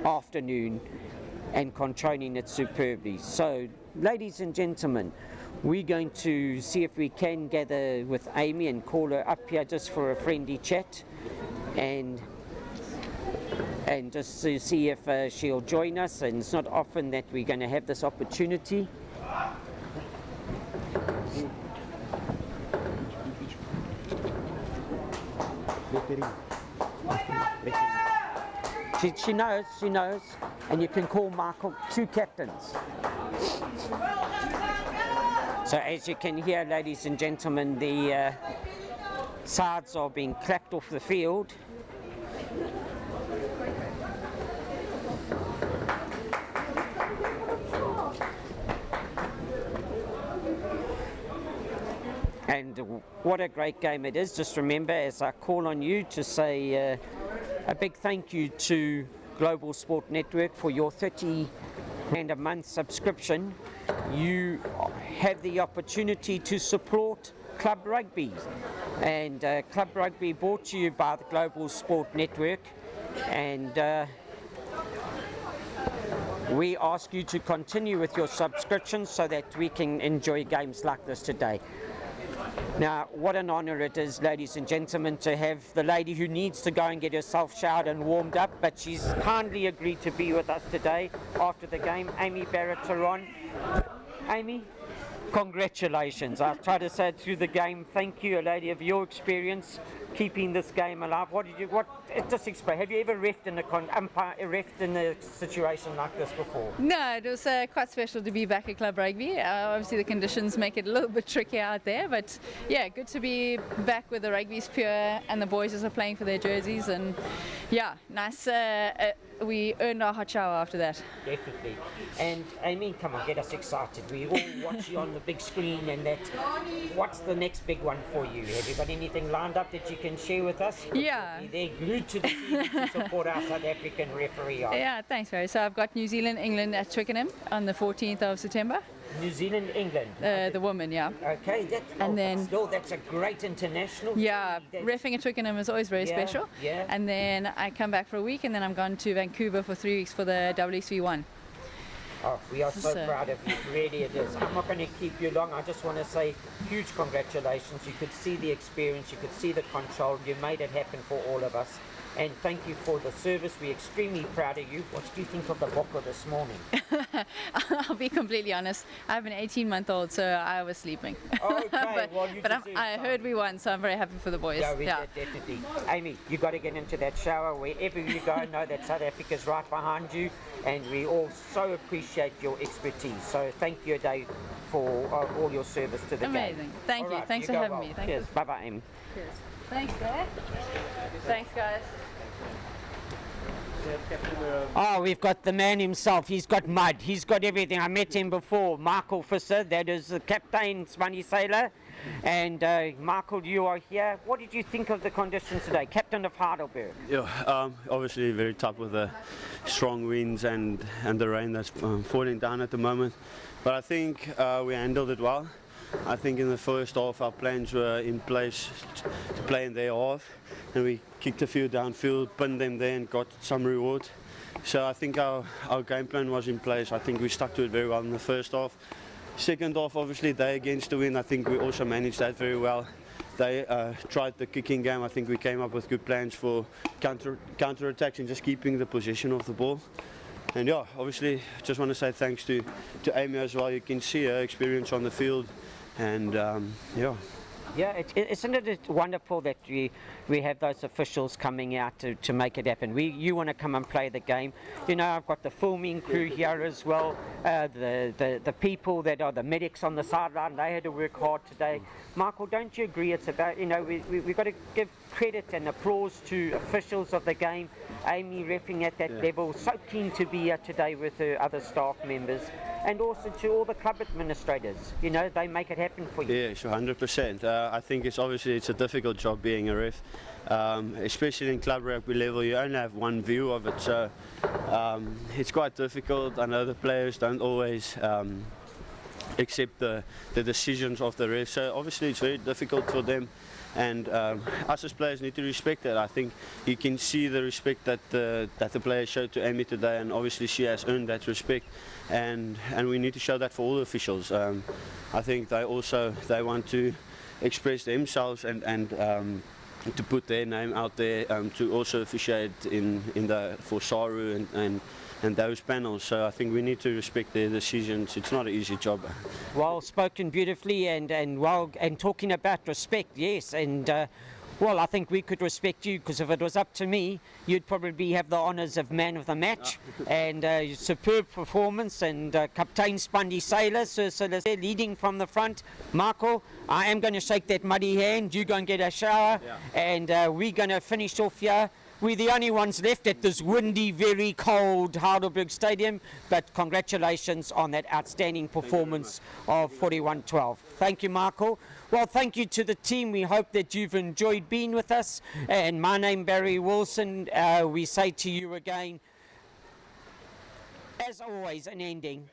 afternoon and controlling it superbly. So, ladies and gentlemen, we're going to see if we can gather with Amy and call her up here just for a friendly chat, and just to see if she'll join us. And it's not often that we're going to have this opportunity. She knows, and you can call Morkel 2 captains. So as you can hear, ladies and gentlemen, the sides are being clapped off the field. And what a great game it is. Just remember, as I call on you, to say a big thank you to Global Sport Network for your 30 and a month subscription. You have the opportunity to support Club Rugby, and Club Rugby brought to you by the Global Sport Network, and we ask you to continue with your subscriptions so that we can enjoy games like this today. Now, what an honour it is, ladies and gentlemen, to have the lady who needs to go and get herself showered and warmed up, but she's kindly agreed to be with us today after the game. Amy Barrett-Taron. Amy, congratulations. I've tried to say it through the game. Thank you, a lady of your experience, keeping this game alive. Just explain. Have you ever refed in a situation like this before? No, it was quite special to be back at Club Rugby. Obviously the conditions make it a little bit tricky out there, but yeah, good to be back where the rugby's pure and the boys are playing for their jerseys, and yeah, nice. We earned our hot shower after that. Definitely. And Amy, come on, get us excited. We all watch you on the big screen, and that. What's the next big one for you? Have you got anything lined up that you can share with us? Yeah. They're glued to the TV to support our South African referee. Yeah, thanks, Barry. So I've got New Zealand, England at Twickenham on the 14th of September. New Zealand, England. The woman, yeah. Okay, that's a great international. Yeah, reffing at Twickenham is always very special. Yeah. And then I come back for a week, and then I'm gone to Vancouver for 3 weeks for the WSV1. Oh, we are so proud of you, really it is. I'm not going to keep you long. I just want to say huge congratulations. You could see the experience, you could see the control. You made it happen for all of us. And thank you for the service. We're extremely proud of you. What do you think of the Morkel this morning? I'll be completely honest. I have an 18-month-old, so I was sleeping. Okay, I heard we won, so I'm very happy for the boys. Yeah, definitely. Amy, you got to get into that shower wherever you go. Know that South Africa's right behind you, and we all so appreciate your expertise. So thank you, Dave, for all your service to the game. Amazing. Thank you. Thanks for having me. Cheers. Bye-bye, Amy. Cheers. Thanks, Dad. Thanks, guys. Oh, we've got the man himself. He's got mud. He's got everything. I met him before. Morkel Visser, that is the captain, Swanny Sailor. And Morkel, you are here. What did you think of the conditions today? Captain of Helderberg. Yeah, obviously very tough with the strong winds and the rain that's falling down at the moment. But I think we handled it well. I think in the first half our plans were in place to play in their half, and we kicked a few downfield, pinned them there and got some reward. So I think our game plan was in place. I think we stuck to it very well in the first half. Second half, obviously they against the wind, I think we also managed that very well. They tried the kicking game. I think we came up with good plans for counter attacks and just keeping the possession of the ball. And yeah, obviously just want to say thanks to Amy as well. You can see her experience on the field. And yeah, isn't it wonderful that we have those officials coming out to make it happen? You want to come and play the game. You know, I've got the filming crew here as well, the people that are the medics on the sideline. They had to work hard today. Morkel, don't you agree? It's about, you know, we've got to give credit and applause to officials of the game. Amy reffing at that level, so keen to be here today with her other staff members, and also to all the club administrators. You know, they make it happen for you. Yeah, sure, 100%. I think it's a difficult job being a ref, especially in club rugby level. You only have one view of it, so it's quite difficult. I know the players don't always accept the decisions of the ref, so obviously it's very difficult for them. And us as players need to respect that. I think you can see the respect that the players showed to Amy today, and obviously she has earned that respect. And we need to show that for all the officials. I think they want to express themselves and to put their name out there to also officiate for Saru and those panels. So I think we need to respect their decisions. It's not an easy job. Well spoken, beautifully, and talking about respect, yes, and well, I think we could respect you, because if it was up to me, you'd probably have the honours of man of the match. And superb performance, and Captain Spundy Sailor, Sir Celeste, leading from the front. Morkel, I am going to shake that muddy hand, you go and get a shower, and we're going to finish off here. We're the only ones left at this windy, very cold Helderberg Stadium, but congratulations on that outstanding performance of 41-12. Thank you, Morkel. Well, thank you to the team. We hope that you've enjoyed being with us. And my name, Barry Wilson. We say to you again, as always, an ending.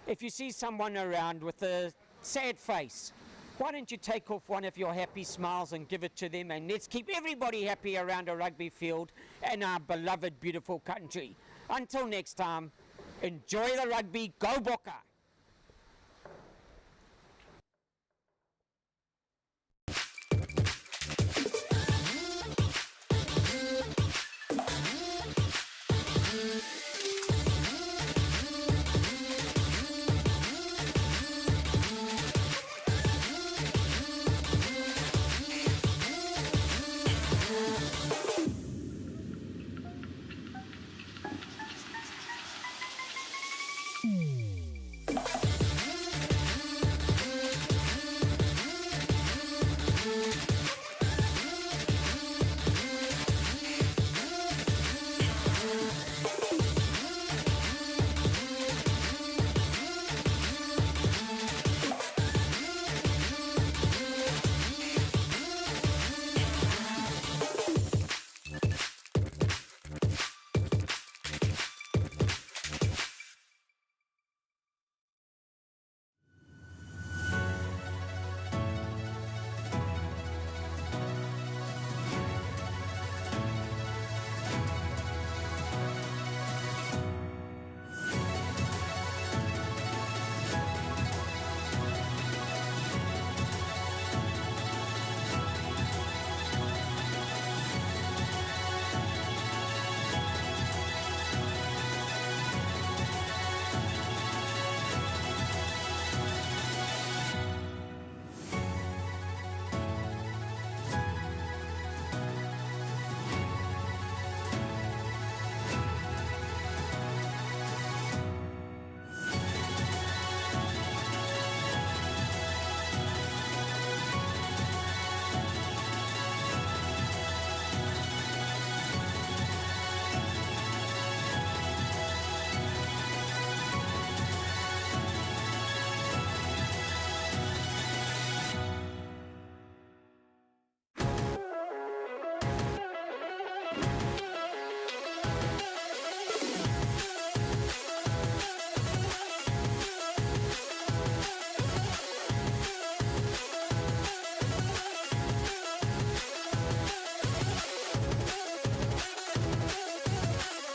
If you see someone around with a sad face, why don't you take off one of your happy smiles and give it to them, and let's keep everybody happy around a rugby field and our beloved, beautiful country. Until next time, enjoy the rugby. Go Bokke!